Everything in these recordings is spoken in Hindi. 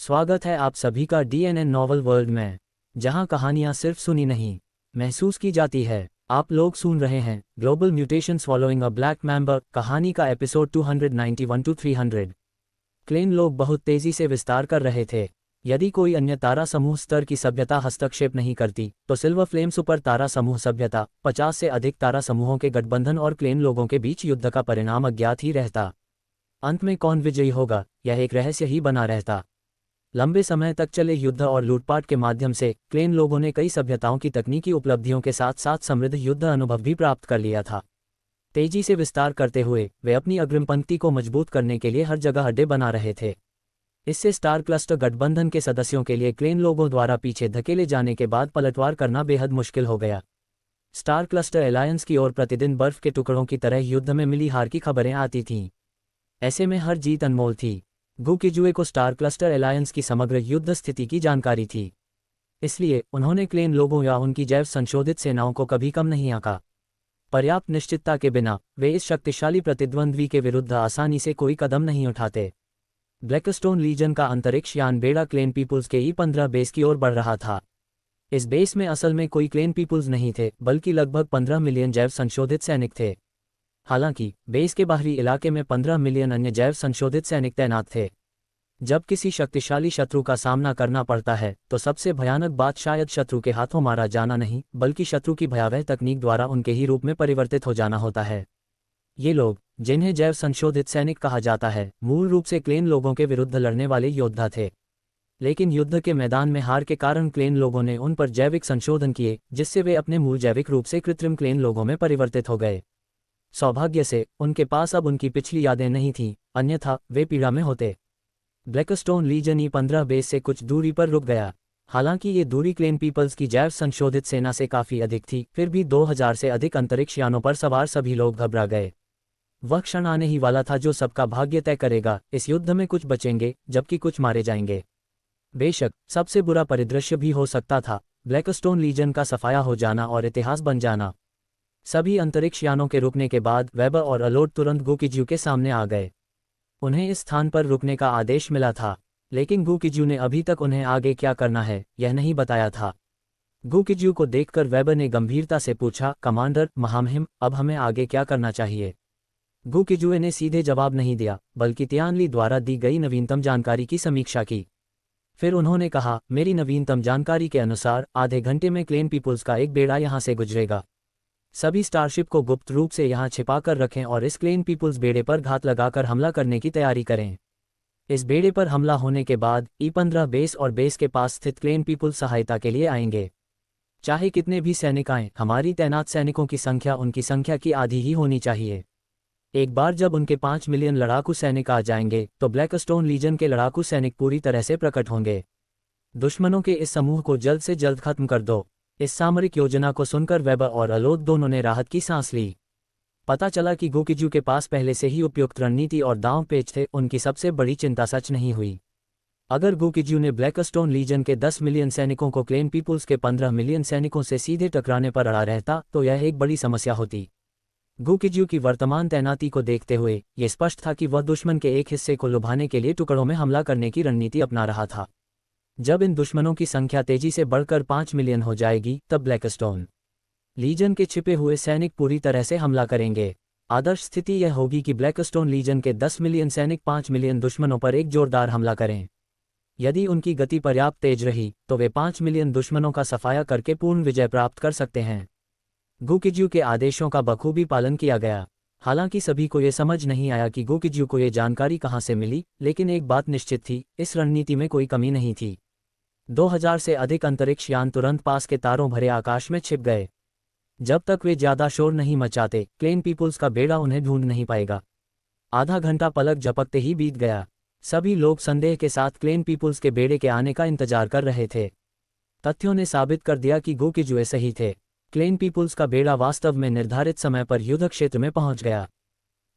स्वागत है आप सभी का डीएनएन नॉवल वर्ल्ड में, जहां कहानियां सिर्फ सुनी नहीं, महसूस की जाती है। आप लोग सुन रहे हैं global mutations following a black member कहानी का एपिसोड 291 to 300। क्लेन लोग बहुत तेजी से विस्तार कर रहे थे। यदि कोई अन्य तारा समूह स्तर की सभ्यता हस्तक्षेप नहीं करती, तो सिल्वर फ्लेम सुपर तारा समूह सभ्यता 50 से अधिक तारा समूहों के गठबंधन और क्लेन लोगों के बीच युद्ध का परिणाम अज्ञात ही रहता। अंत में कौन विजयी होगा, यह एक रहस्य ही बना रहता। लंबे समय तक चले युद्ध और लूटपाट के माध्यम से क्लेन लोगों ने कई सभ्यताओं की तकनीकी उपलब्धियों के साथ साथ समृद्ध युद्ध अनुभव भी प्राप्त कर लिया था। तेजी से विस्तार करते हुए वे अपनी अग्रिम पंक्ति को मजबूत करने के लिए हर जगह अड्डे बना रहे थे। इससे स्टार क्लस्टर गठबंधन के सदस्यों के लिए क्लेन लोगों द्वारा पीछे धकेले जाने के बाद पलटवार करना बेहद मुश्किल हो गया। स्टार क्लस्टर अलायंस की ओर प्रतिदिन बर्फ के टुकड़ों की तरह युद्ध में मिली हार की खबरें आती थीं। ऐसे में हर जीत अनमोल थी। गु किजुए को स्टार क्लस्टर अलायंस की समग्र युद्ध स्थिति की जानकारी थी, इसलिए उन्होंने क्लेन लोगों या उनकी जैव संशोधित सेनाओं को कभी कम नहीं आंका। पर्याप्त निश्चितता के बिना वे इस शक्तिशाली प्रतिद्वंद्वी के विरुद्ध आसानी से कोई कदम नहीं उठाते। ब्लैकस्टोन लीजन का अंतरिक्ष यान बेड़ा क्लेन पीपुल्स के E-15 बेस की ओर बढ़ रहा था। इस बेस में असल में कोई क्लेन पीपुल्स नहीं थे, बल्कि लगभग 15 मिलियन जैव संशोधित सैनिक थे। हालांकि बेस के बाहरी इलाके में 15 मिलियन अन्य जैव संशोधित सैनिक तैनात थे। जब किसी शक्तिशाली शत्रु का सामना करना पड़ता है, तो सबसे भयानक बात शायद शत्रु के हाथों मारा जाना नहीं, बल्कि शत्रु की भयावह तकनीक द्वारा उनके ही रूप में परिवर्तित हो जाना होता है। ये लोग, जिन्हें जैव संशोधित सैनिक कहा जाता है, मूल रूप से क्लेन लोगों के विरुद्ध लड़ने वाले योद्धा थे। लेकिन युद्ध के मैदान में हार के कारण क्लेन लोगों ने उन पर जैविक संशोधन किए, जिससे वे अपने मूल जैविक रूप से कृत्रिम क्लेन लोगों में परिवर्तित हो गए। सौभाग्य से उनके पास अब उनकी पिछली यादें नहीं थीं, अन्यथा वे पीड़ा में होते। ब्लैकस्टोन लीजन E-15 बेस से कुछ दूरी पर रुक गया। हालांकि ये दूरी क्लेन पीपल्स की जैव संशोधित सेना से काफ़ी अधिक थी, फिर भी 2000 से अधिक अंतरिक्ष यानों पर सवार सभी लोग घबरा गए। वह क्षण आने ही वाला था जो सबका भाग्य तय करेगा। इस युद्ध में कुछ बचेंगे, जबकि कुछ मारे जाएंगे। बेशक सबसे बुरा परिदृश्य भी हो सकता था, ब्लैकस्टोन लीजन का सफाया हो जाना और इतिहास बन जाना। सभी अंतरिक्ष यानों के रुकने के बाद वेबर और अलोड तुरंत गु किज्यू के सामने आ गए। उन्हें इस स्थान पर रुकने का आदेश मिला था, लेकिन गु किज्यू ने अभी तक उन्हें आगे क्या करना है यह नहीं बताया था। गु किज्यू को देखकर वेबर ने गंभीरता से पूछा, कमांडर महामहिम, अब हमें आगे क्या करना चाहिए? गु किजुए ने सीधे जवाब नहीं दिया, बल्कि तियानली द्वारा दी गई नवीनतम जानकारी की समीक्षा की। फिर उन्होंने कहा, मेरी नवीनतम जानकारी के अनुसार आधे घंटे में क्लेन पीपुल्स का एक बेड़ा यहाँ से गुजरेगा। सभी स्टारशिप को गुप्त रूप से यहाँ छिपाकर रखें और इस क्लेन पीपुल्स बेड़े पर घात लगाकर हमला करने की तैयारी करें। इस बेड़े पर हमला होने के बाद E-15 बेस और बेस के पास स्थित क्लेन पीपुल्स सहायता के लिए आएंगे। चाहे कितने भी सैनिक आएं, हमारी तैनात सैनिकों की संख्या उनकी संख्या की आधी ही होनी चाहिए। एक बार जब उनके 5 मिलियन लड़ाकू सैनिक आ जाएंगे, तो ब्लैकस्टोन लीजन के लड़ाकू सैनिक पूरी तरह से प्रकट होंगे। दुश्मनों के इस समूह को जल्द से जल्द खत्म कर दो। इस सामरिक योजना को सुनकर वेबर और अलोद दोनों ने राहत की सांस ली। पता चला कि गु किज्यू के पास पहले से ही उपयुक्त रणनीति और दांव पेच थे। उनकी सबसे बड़ी चिंता सच नहीं हुई। अगर गु किज्यू ने ब्लैकस्टोन लीजन के 10 मिलियन सैनिकों को क्लेन पीपुल्स के 15 मिलियन सैनिकों से सीधे टकराने पर अड़ा रहता, तो यह एक बड़ी समस्या होती। गु किज्यू की वर्तमान तैनाती को देखते हुए यह स्पष्ट था कि वह दुश्मन के एक हिस्से को लुभाने के लिए टुकड़ों में हमला करने की रणनीति अपना रहा था। जब इन दुश्मनों की संख्या तेजी से बढ़कर 5 मिलियन हो जाएगी, तब ब्लैकस्टोन लीजन के छिपे हुए सैनिक पूरी तरह से हमला करेंगे। आदर्श स्थिति यह होगी कि ब्लैकस्टोन लीजन के 10 मिलियन सैनिक 5 मिलियन दुश्मनों पर एक जोरदार हमला करें। यदि उनकी गति पर्याप्त तेज रही, तो वे 5 मिलियन दुश्मनों का सफाया करके पूर्ण विजय प्राप्त कर सकते हैं। गु किज्यू के आदेशों का बखूबी पालन किया गया। हालांकि सभी को यह समझ नहीं आया कि गु किज्यू को यह जानकारी कहाँ से मिली, लेकिन एक बात निश्चित थी, इस रणनीति में कोई कमी नहीं थी। 2000 से अधिक अंतरिक्ष यान तुरंत पास के तारों भरे आकाश में छिप गए। जब तक वे ज्यादा शोर नहीं मचाते, क्लेन पीपुल्स का बेड़ा उन्हें ढूंढ नहीं पाएगा। आधा घंटा पलक झपकते ही बीत गया। सभी लोग संदेह के साथ क्लेन पीपुल्स के बेड़े के आने का इंतजार कर रहे थे। तथ्यों ने साबित कर दिया कि गु किजुए सही थे। क्लेन पीपुल्स का बेड़ा वास्तव में निर्धारित समय पर युद्ध क्षेत्र में पहुंच गया।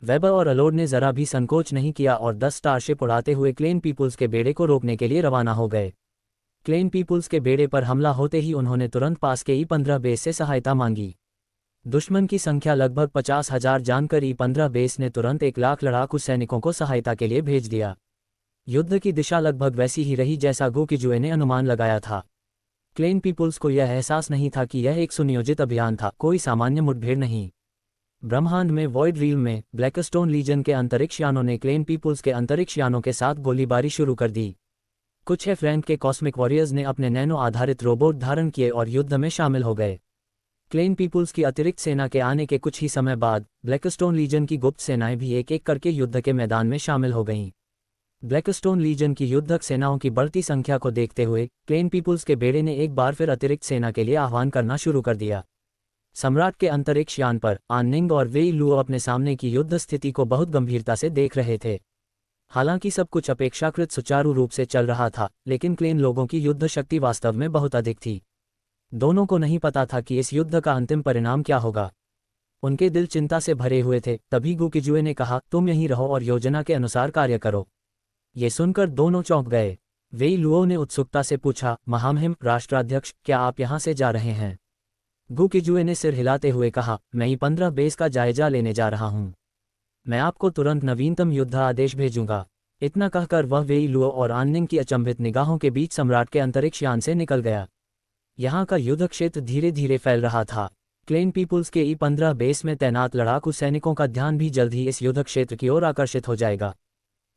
वेबर और अलोड ने जरा भी संकोच नहीं किया और 10 स्टारशिप उड़ाते हुए क्लेन पीपुल्स के बेड़े को रोकने के लिए रवाना हो गए। क्लेन पीपुल्स के बेड़े पर हमला होते ही उन्होंने तुरंत पास के E-15 बेस से सहायता मांगी। दुश्मन की संख्या लगभग 50,000 जानकर E-15 बेस ने तुरंत 1 लाख लड़ाकू सैनिकों को सहायता के लिए भेज दिया। युद्ध की दिशा लगभग वैसी ही रही जैसा गो किजुए ने अनुमान लगाया था। क्लेन पीपुल्स को यह एहसास नहीं था कि यह एक सुनियोजित अभियान था, कोई सामान्य मुठभेड़ नहीं। ब्रह्मांड में वॉइड रील में ब्लैकस्टोन लीजन के अंतरिक्ष यानों ने क्लेन पीपुल्स के अंतरिक्ष यानों के साथ गोलीबारी शुरू कर दी। कुछ एफ रैंक के कॉस्मिक वॉरियर्स ने अपने नैनो आधारित रोबोट धारण किए और युद्ध में शामिल हो गए। क्लेन पीपुल्स की अतिरिक्त सेना के आने के कुछ ही समय बाद ब्लैकस्टोन लीजन की गुप्त सेनाएं भी एक एक करके युद्ध के मैदान में शामिल हो गईं। ब्लैकस्टोन लीजन की युद्धक सेनाओं की बढ़ती संख्या को देखते हुए क्लेन पीपुल्स के बेड़े ने एक बार फिर अतिरिक्त सेना के लिए आह्वान करना शुरू कर दिया। सम्राट के अंतरिक्ष यान पर आननिंग और वेई लुओ अपने सामने की युद्ध स्थिति को बहुत गंभीरता से देख रहे थे। हालांकि सब कुछ अपेक्षाकृत सुचारू रूप से चल रहा था, लेकिन क्लेन लोगों की युद्ध शक्ति वास्तव में बहुत अधिक थी। दोनों को नहीं पता था कि इस युद्ध का अंतिम परिणाम क्या होगा। उनके दिल चिंता से भरे हुए थे। तभी गु किजुए ने कहा, तुम यहीं रहो और योजना के अनुसार कार्य करो। ये सुनकर दोनों चौंक गए। वेई लुओ ने उत्सुकता से पूछा, महामहिम राष्ट्राध्यक्ष, क्या आप यहाँ से जा रहे हैं? गु किजुए ने सिर हिलाते हुए कहा, मैं ई-15 बेस का जायजा लेने जा रहा हूँ। मैं आपको तुरंत नवीनतम युद्ध आदेश भेजूंगा। इतना कहकर वह वेई लुओ और आननिंग की अचंभित निगाहों के बीच सम्राट के अंतरिक्ष यान से निकल गया। यहाँ का युद्ध क्षेत्र धीरे धीरे फैल रहा था। क्लेन पीपुल्स के ई-15 बेस में तैनात लड़ाकू सैनिकों का ध्यान भी जल्द ही इस युद्ध क्षेत्र की ओर आकर्षित हो जाएगा।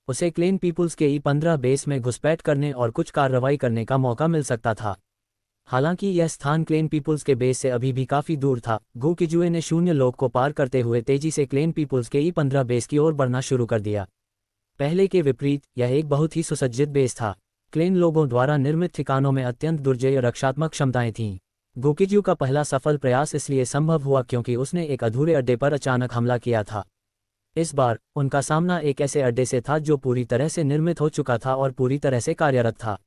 उसे क्लेन पीपुल्स के ई-15 बेस में घुसपैठ करने और कुछ कार्रवाई करने का मौका मिल सकता था। हालांकि यह स्थान क्लेन पीपुल्स के बेस से अभी भी काफी दूर था। गु किजुए ने शून्य लोक को पार करते हुए तेजी से क्लेन पीपुल्स के ई-15 बेस की ओर बढ़ना शुरू कर दिया। पहले के विपरीत यह एक बहुत ही सुसज्जित बेस था। क्लेन लोगों द्वारा निर्मित ठिकानों में अत्यंत दुर्जय रक्षात्मक क्षमताएं थीं। गु किजू का पहला सफल प्रयास इसलिए संभव हुआ क्योंकि उसने एक अधूरे अड्डे पर अचानक हमला किया था। इस बार उनका सामना एक ऐसे अड्डे से था जो पूरी तरह से निर्मित हो चुका था और पूरी तरह से कार्यरत था।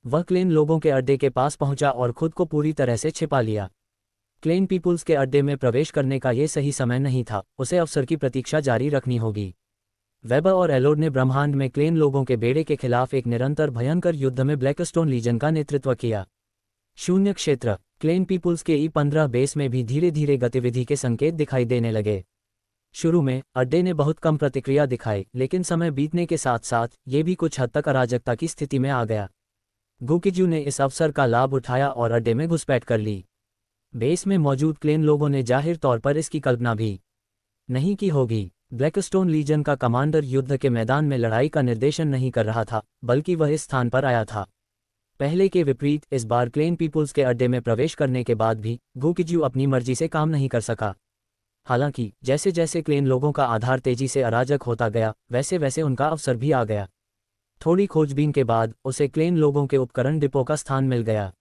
वह क्लेन लोगों के अड्डे के पास पहुंचा और खुद को पूरी तरह से छिपा लिया। क्लेन पीपुल्स के अड्डे में प्रवेश करने का ये सही समय नहीं था, उसे अवसर की प्रतीक्षा जारी रखनी होगी। वेबर और एलोड ने ब्रह्मांड में क्लेन लोगों के बेड़े के खिलाफ एक निरंतर भयंकर युद्ध में ब्लैकस्टोन लीजन का नेतृत्व किया। शून्य क्षेत्र क्लेन पीपुल्स के ई-15 बेस में भी धीरे धीरे गतिविधि के संकेत दिखाई देने लगे। शुरू में अड्डे ने बहुत कम प्रतिक्रिया दिखाई, लेकिन समय बीतने के साथ साथ ये भी कुछ हद तक अराजकता की स्थिति में आ गया। गु किजू ने इस अवसर का लाभ उठाया और अड्डे में घुसपैठ कर ली। बेस में मौजूद क्लेन लोगों ने जाहिर तौर पर इसकी कल्पना भी नहीं की होगी। ब्लैकस्टोन लीजन का कमांडर युद्ध के मैदान में लड़ाई का निर्देशन नहीं कर रहा था, बल्कि वह इस स्थान पर आया था। पहले के विपरीत इस बार क्लेन पीपुल्स के अड्डे में प्रवेश करने के बाद भी गु किजू अपनी मर्जी से काम नहीं कर सका। हालांकि जैसे जैसे क्लेन लोगों का आधार तेजी से अराजक होता गया, वैसे वैसे उनका अवसर भी आ गया। थोड़ी खोजबीन के बाद उसे क्लेन लोगों के उपकरण डिपो का स्थान मिल गया।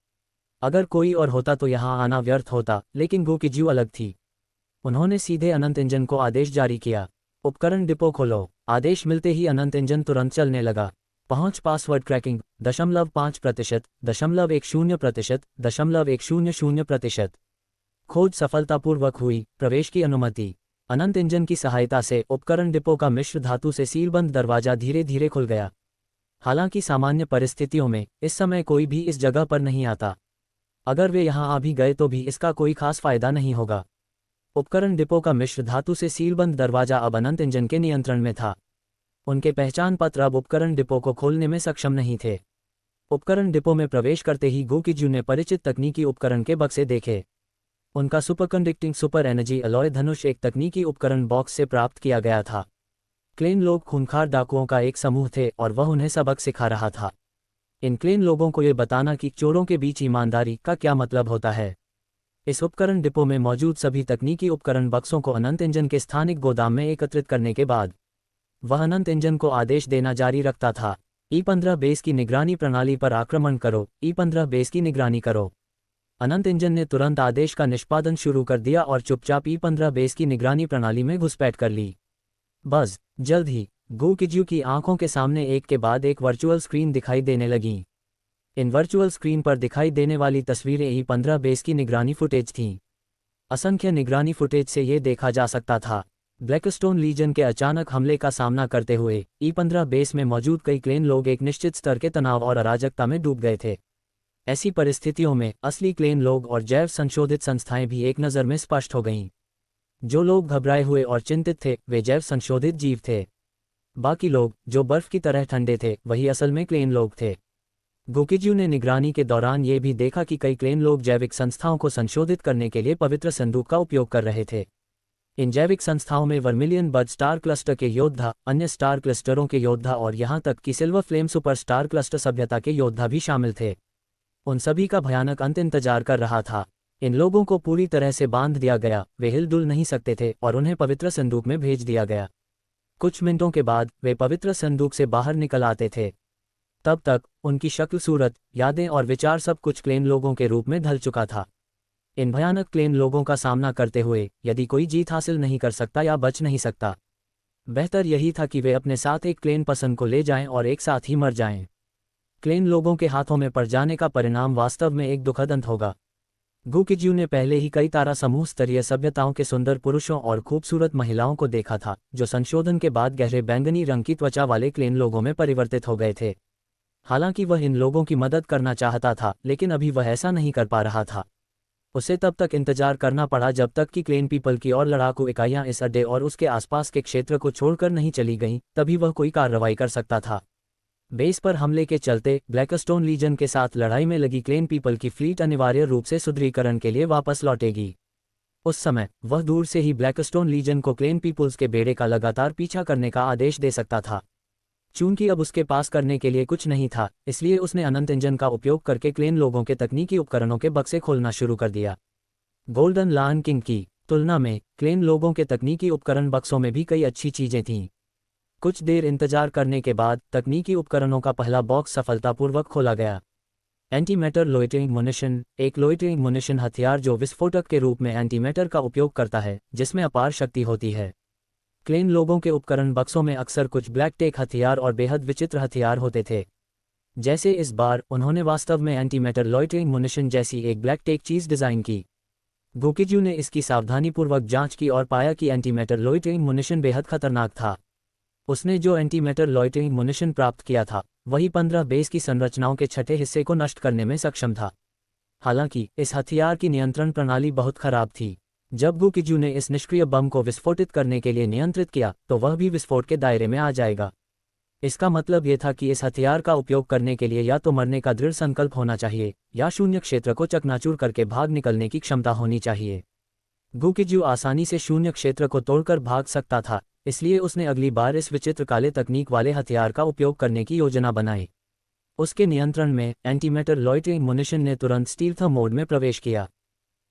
अगर कोई और होता तो यहाँ आना व्यर्थ होता, लेकिन गु किजू अलग थी। उन्होंने सीधे अनंत इंजन को आदेश जारी किया, उपकरण डिपो खोलो। आदेश मिलते ही अनंत इंजन तुरंत चलने लगा। पहुंच पासवर्ड क्रैकिंग 0.5%, 0.10%, 0.100%। खोज सफलतापूर्वक हुई। प्रवेश की अनुमति। अनंत इंजन की सहायता से उपकरण डिपो का मिश्र धातु से सीलबंद दरवाजा धीरे धीरे खुल गया। हालांकि सामान्य परिस्थितियों में इस समय कोई भी इस जगह पर नहीं आता। अगर वे यहाँ आ भी गए तो भी इसका कोई खास फायदा नहीं होगा। उपकरण डिपो का मिश्र धातु से सीलबंद दरवाजा अब अनंत इंजन के नियंत्रण में था। उनके पहचान पत्र अब उपकरण डिपो को खोलने में सक्षम नहीं थे। उपकरण डिपो में प्रवेश करते ही गु किजू ने परिचित तकनीकी उपकरण के बक्से देखे। उनका सुपरकंडक्टिंग सुपर एनर्जी अलॉय धनुष एक तकनीकी उपकरण बॉक्स से प्राप्त किया गया था। क्लेन लोग खूंखार डाकुओं का एक समूह थे और वह उन्हें सबक सिखा रहा था। इन क्लेन लोगों को ये बताना कि चोरों के बीच ईमानदारी का क्या मतलब होता है। इस उपकरण डिपो में मौजूद सभी तकनीकी उपकरण बक्सों को अनंत इंजन के स्थानिक गोदाम में एकत्रित करने के बाद वह अनंत इंजन को आदेश देना जारी रखता था, ई-15 बेस की निगरानी प्रणाली पर आक्रमण करो, ई-15 बेस की निगरानी करो। अनंत इंजन ने तुरंत आदेश का निष्पादन शुरू कर दिया और चुपचाप ई-15 बेस की निगरानी प्रणाली में घुसपैठ कर ली। बस जल्द ही गु किजू की आंखों के सामने एक के बाद एक वर्चुअल स्क्रीन दिखाई देने लगीं। इन वर्चुअल स्क्रीन पर दिखाई देने वाली तस्वीरें ई-15 बेस की निगरानी फुटेज थीं। असंख्य निगरानी फुटेज से ये देखा जा सकता था, ब्लैकस्टोन लीजन के अचानक हमले का सामना करते हुए ई-15 बेस में मौजूद कई क्लेन लोग एक निश्चित स्तर के तनाव और अराजकता में डूब गए थे। ऐसी परिस्थितियों में असली क्लेन लोग और जैव संशोधित संस्थाएं भी एक नज़र में स्पष्ट हो गईं। जो लोग घबराए हुए और चिंतित थे, वे जैव संशोधित जीव थे। बाकी लोग, जो बर्फ की तरह ठंडे थे, वही असल में क्लेन लोग थे। गोकिजू ने निगरानी के दौरान ये भी देखा कि कई क्लेन लोग जैविक संस्थाओं को संशोधित करने के लिए पवित्र संदूक का उपयोग कर रहे थे। इन जैविक संस्थाओं में वर्मिलियन बड स्टार क्लस्टर के योद्धा, अन्य स्टार क्लस्टरों के योद्धा और यहाँ तक कि silver flame super star cluster सभ्यता के योद्धा भी शामिल थे। उन सभी का भयानक अंत इंतजार कर रहा था। इन लोगों को पूरी तरह से बांध दिया गया, वे हिल-डुल नहीं सकते थे और उन्हें पवित्र संदूक में भेज दिया गया। कुछ मिनटों के बाद वे पवित्र संदूक से बाहर निकल आते थे। तब तक उनकी शक्ल, सूरत, यादें और विचार सब कुछ क्लेन लोगों के रूप में ढल चुका था। इन भयानक क्लेन लोगों का सामना करते हुए यदि कोई जीत हासिल नहीं कर सकता या बच नहीं सकता, बेहतर यही था कि वे अपने साथ एक क्लेन पसंद को ले जाएं और एक साथ ही मर जाएं। क्लेन लोगों के हाथों में पड़ जाने का परिणाम वास्तव में एक दुखद अंत होगा। गोकिजू ने पहले ही कई तारा समूह स्तरीय सभ्यताओं के सुंदर पुरुषों और खूबसूरत महिलाओं को देखा था, जो संशोधन के बाद गहरे बैंगनी रंग की त्वचा वाले क्लेन लोगों में परिवर्तित हो गए थे। हालांकि वह इन लोगों की मदद करना चाहता था, लेकिन अभी वह ऐसा नहीं कर पा रहा था। उसे तब तक इंतजार करना पड़ा जब तक कि क्लेन पीपल की और लड़ाकू इकाइयां इस अड्डे और उसके आसपास के क्षेत्र को छोड़कर नहीं चली गईं, तभी वह कोई कार्रवाई कर सकता था। बेस पर हमले के चलते ब्लैकस्टोन लीजन के साथ लड़ाई में लगी क्लेन पीपल की फ्लीट अनिवार्य रूप से सुदृढ़ीकरण के लिए वापस लौटेगी। उस समय वह दूर से ही ब्लैकस्टोन लीजन को क्लेन पीपल्स के बेड़े का लगातार पीछा करने का आदेश दे सकता था। चूंकि अब उसके पास करने के लिए कुछ नहीं था, इसलिए उसने अनंत इंजन का उपयोग करके क्लेन लोगों के तकनीकी उपकरणों के बक्से खोलना शुरू कर दिया। गोल्डन लायन किंग की तुलना में क्लेन लोगों के तकनीकी उपकरण बक्सों में भी कई अच्छी चीजें थीं। कुछ देर इंतजार करने के बाद तकनीकी उपकरणों का पहला बॉक्स सफलतापूर्वक खोला गया। एंटीमैटर लोइटरिंग मुनिशन, एक लोइटरिंग मुनिशन हथियार जो विस्फोटक के रूप में एंटीमैटर का उपयोग करता है, जिसमें अपार शक्ति होती है। क्लेन लोगों के उपकरण बक्सों में अक्सर कुछ ब्लैक टेक हथियार और बेहद विचित्र हथियार होते थे। जैसे इस बार उन्होंने वास्तव में एंटीमैटर लोइटरिंग मुनिशन जैसी एक ब्लैक टेक चीज डिजाइन की। गोकिजू ने इसकी सावधानीपूर्वक जांच की और पाया कि एंटीमैटर लोइटरिंग मुनिशन बेहद खतरनाक था। उसने जो एंटीमैटर लोइटरिंग मुनिशन प्राप्त किया था, वही 15 बेस की संरचनाओं के छठे हिस्से को नष्ट करने में सक्षम था। हालांकि इस हथियार की नियंत्रण प्रणाली बहुत खराब थी। जब गोकिजू ने इस निष्क्रिय बम को विस्फोटित करने के लिए नियंत्रित किया, तो वह भी विस्फोट के दायरे में आ जाएगा। इसका मतलब यह था कि इस हथियार का उपयोग करने के लिए या तो मरने का दृढ़ संकल्प होना चाहिए, या शून्य क्षेत्र को चकनाचूर करके भाग निकलने की क्षमता होनी चाहिए। गोकिजू आसानी से शून्य क्षेत्र को तोड़कर भाग सकता था, इसलिए उसने अगली बार इस विचित्र काले तकनीक वाले हथियार का उपयोग करने की योजना बनाई। उसके नियंत्रण में एंटीमैटर लोइटरिंग मुनिशन ने तुरंत स्टील्थ मोड में प्रवेश किया।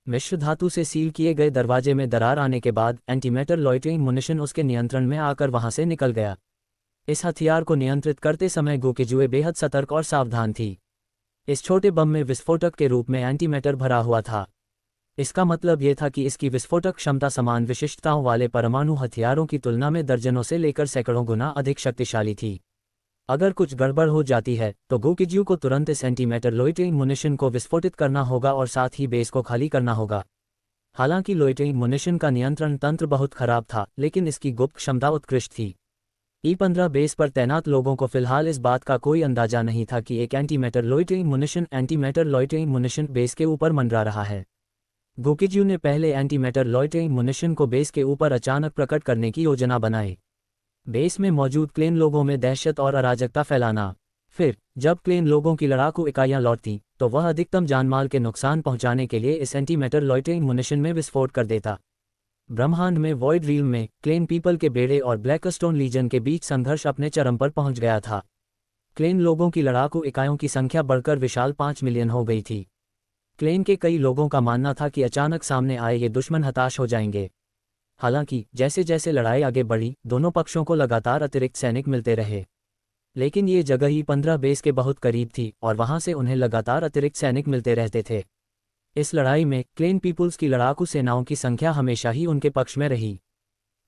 मिश्र धातु से सील किए गए दरवाजे में दरार आने के बाद एंटीमैटर लोइटरिंग मुनिशन उसके नियंत्रण में आकर वहां से निकल गया। इस हथियार को नियंत्रित करते समय गोकिजू बेहद सतर्क और सावधान थी। इस छोटे बम में विस्फोटक के रूप में एंटीमैटर भरा हुआ था। इसका मतलब यह था कि इसकी विस्फोटक क्षमता समान विशिष्टताओं वाले परमाणु हथियारों की तुलना में दर्जनों से लेकर सैकड़ों गुना अधिक शक्तिशाली थी। अगर कुछ गड़बड़ हो जाती है, तो गोकिजू को तुरंत इस एंटीमैटर लोइटरिंग मुनिशन को विस्फोटित करना होगा और साथ ही बेस को खाली करना होगा। हालांकि लोइटरिंग मुनिशन का नियंत्रण तंत्र बहुत खराब था, लेकिन इसकी गुप्त क्षमता उत्कृष्ट थी। E-15 बेस पर तैनात लोगों को फिलहाल इस बात का कोई अंदाजा नहीं था कि एक एंटीमैटर लोइटरिंग मुनिशन बेस के ऊपर मंडरा रहा है। गोकिजू ने पहले एंटीमैटर लोइटरिंग मुनिशन को बेस के ऊपर अचानक प्रकट करने की योजना बनाई। बेस में मौजूद क्लेन लोगों में दहशत और अराजकता फैलाना। फिर जब क्लेन लोगों की लड़ाकू इकाइयां लौटती, तो वह अधिकतम जानमाल के नुकसान पहुंचाने के लिए इस एंटीमैटर लोइटरिंग मुनिशन में विस्फोट कर देता। ब्रह्मांड में वॉइड रील में क्लेन पीपल के बेड़े और ब्लैकस्टोन लीजन के बीच संघर्ष अपने चरम पर पहुंच गया था। क्लेन लोगों की लड़ाकू इकाइयों की संख्या बढ़कर विशाल 5 मिलियन हो गई थी। क्लेन के कई लोगों का मानना था कि अचानक सामने आए ये दुश्मन हताश हो जाएंगे। हालांकि जैसे जैसे लड़ाई आगे बढ़ी, दोनों पक्षों को लगातार अतिरिक्त सैनिक मिलते रहे। लेकिन ये जगह ही 15 बेस के बहुत करीब थी और वहां से उन्हें लगातार अतिरिक्त सैनिक मिलते रहते थे। इस लड़ाई में क्लेन पीपल्स की लड़ाकू सेनाओं की संख्या हमेशा ही उनके पक्ष में रही।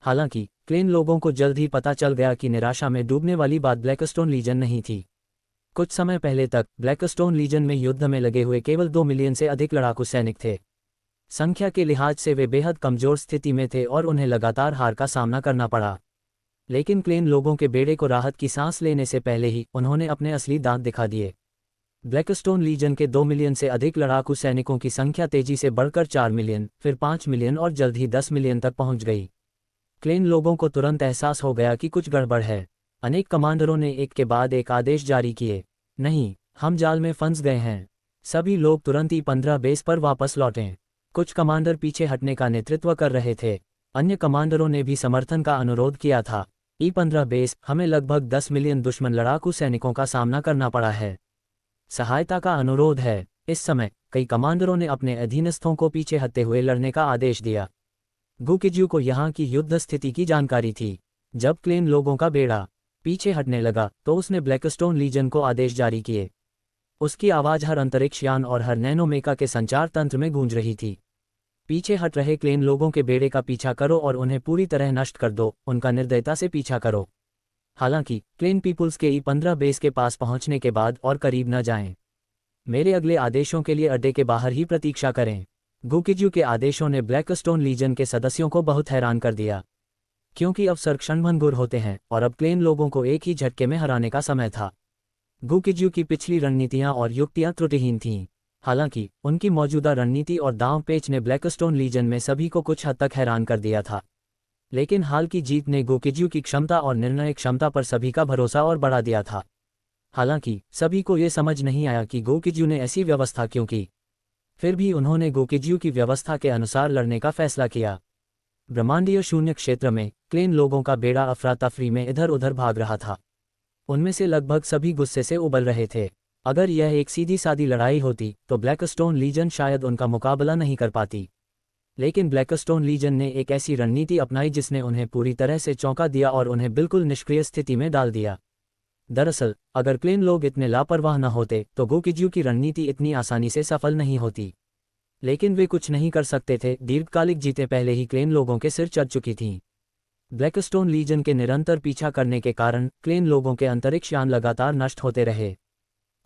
हालांकि क्लेन लोगों को जल्द ही पता चल गया कि निराशा में डूबने वाली बात ब्लैकस्टोन लीजन नहीं थी। कुछ समय पहले तक ब्लैकस्टोन लीजन में युद्ध में लगे हुए केवल 2 मिलियन से अधिक लड़ाकू सैनिक थे। संख्या के लिहाज से वे बेहद कमजोर स्थिति में थे और उन्हें लगातार हार का सामना करना पड़ा। लेकिन क्लेन लोगों के बेड़े को राहत की सांस लेने से पहले ही उन्होंने अपने असली दांत दिखा दिए। ब्लैकस्टोन लीजन के 2 मिलियन से अधिक लड़ाकू सैनिकों की संख्या तेजी से बढ़कर 4 मिलियन, फिर 5 मिलियन और जल्द ही 10 मिलियन तक पहुंच गई। क्लेन लोगों को तुरंत एहसास हो गया कि कुछ गड़बड़ है। अनेक कमांडरों ने एक के बाद एक आदेश जारी किए। नहीं, हम जाल में फंस गए हैं। सभी लोग तुरंत E-15 बेस पर वापस लौटें। कुछ कमांडर पीछे हटने का नेतृत्व कर रहे थे। अन्य कमांडरों ने भी समर्थन का अनुरोध किया था। E-15 बेस, हमें लगभग 10 मिलियन दुश्मन लड़ाकू सैनिकों का सामना करना पड़ा है। सहायता का अनुरोध है। इस समय कई कमांडरों ने अपने अधीनस्थों को पीछे हटते हुए लड़ने का आदेश दिया। गु किज्यू को यहाँ की युद्ध स्थिति की जानकारी थी। जब क्लेन लोगों का बेड़ा पीछे हटने लगा तो उसने ब्लैकस्टोन लीजन को आदेश जारी किए। उसकी आवाज़ हर अंतरिक्ष यान और हर नैनोमेका के संचार तंत्र में गूंज रही थी। पीछे हट रहे क्लेन लोगों के बेड़े का पीछा करो और उन्हें पूरी तरह नष्ट कर दो, उनका निर्दयता से पीछा करो। हालांकि क्लेन पीपुल्स के E-15 बेस के पास पहुंचने के बाद और करीब न जाएं। मेरे अगले आदेशों के लिए अड्डे के बाहर ही प्रतीक्षा करें। गु किज्यू के आदेशों ने ब्लैकस्टोन लीजन के सदस्यों को बहुत हैरान कर दिया, क्योंकि अवसर क्षणभंगुर होते हैं और अब क्लेन लोगों को एक ही झटके में हराने का समय था। गु किज्यू की पिछली रणनीतियां और युक्तियां त्रुटिहीन थीं। हालांकि उनकी मौजूदा रणनीति और दांव पेच ने ब्लैकस्टोन लीजन में सभी को कुछ हद तक हैरान कर दिया था। लेकिन हाल की जीत ने गु किज्यू की क्षमता और निर्णय क्षमता पर सभी का भरोसा और बढ़ा दिया था। हालांकि सभी को ये समझ नहीं आया कि गु किज्यू ने ऐसी व्यवस्था क्यों की। फिर भी उन्होंने गु किज्यू की व्यवस्था के अनुसार लड़ने का फैसला किया। ब्रह्मांडीय शून्य क्षेत्र में क्लेन लोगों का बेड़ा अफरा तफरी में इधर उधर भाग रहा था। उनमें से लगभग सभी गुस्से से उबल रहे थे। अगर यह एक सीधी सादी लड़ाई होती तो ब्लैकस्टोन लीजन शायद उनका मुकाबला नहीं कर पाती। लेकिन ब्लैकस्टोन लीजन ने एक ऐसी रणनीति अपनाई जिसने उन्हें पूरी तरह से चौंका दिया और उन्हें बिल्कुल निष्क्रिय स्थिति में डाल दिया। दरअसल अगर क्लेन लोग इतने लापरवाह न होते तो गु किज्यू की रणनीति इतनी आसानी से सफल नहीं होती। लेकिन वे कुछ नहीं कर सकते थे। दीर्घकालिक जीतें पहले ही क्लेन लोगों के सिर चढ़ चुकी थीं। ब्लैकस्टोन लीजन के निरंतर पीछा करने के कारण क्लेन लोगों के अंतरिक्ष यान लगातार नष्ट होते रहे।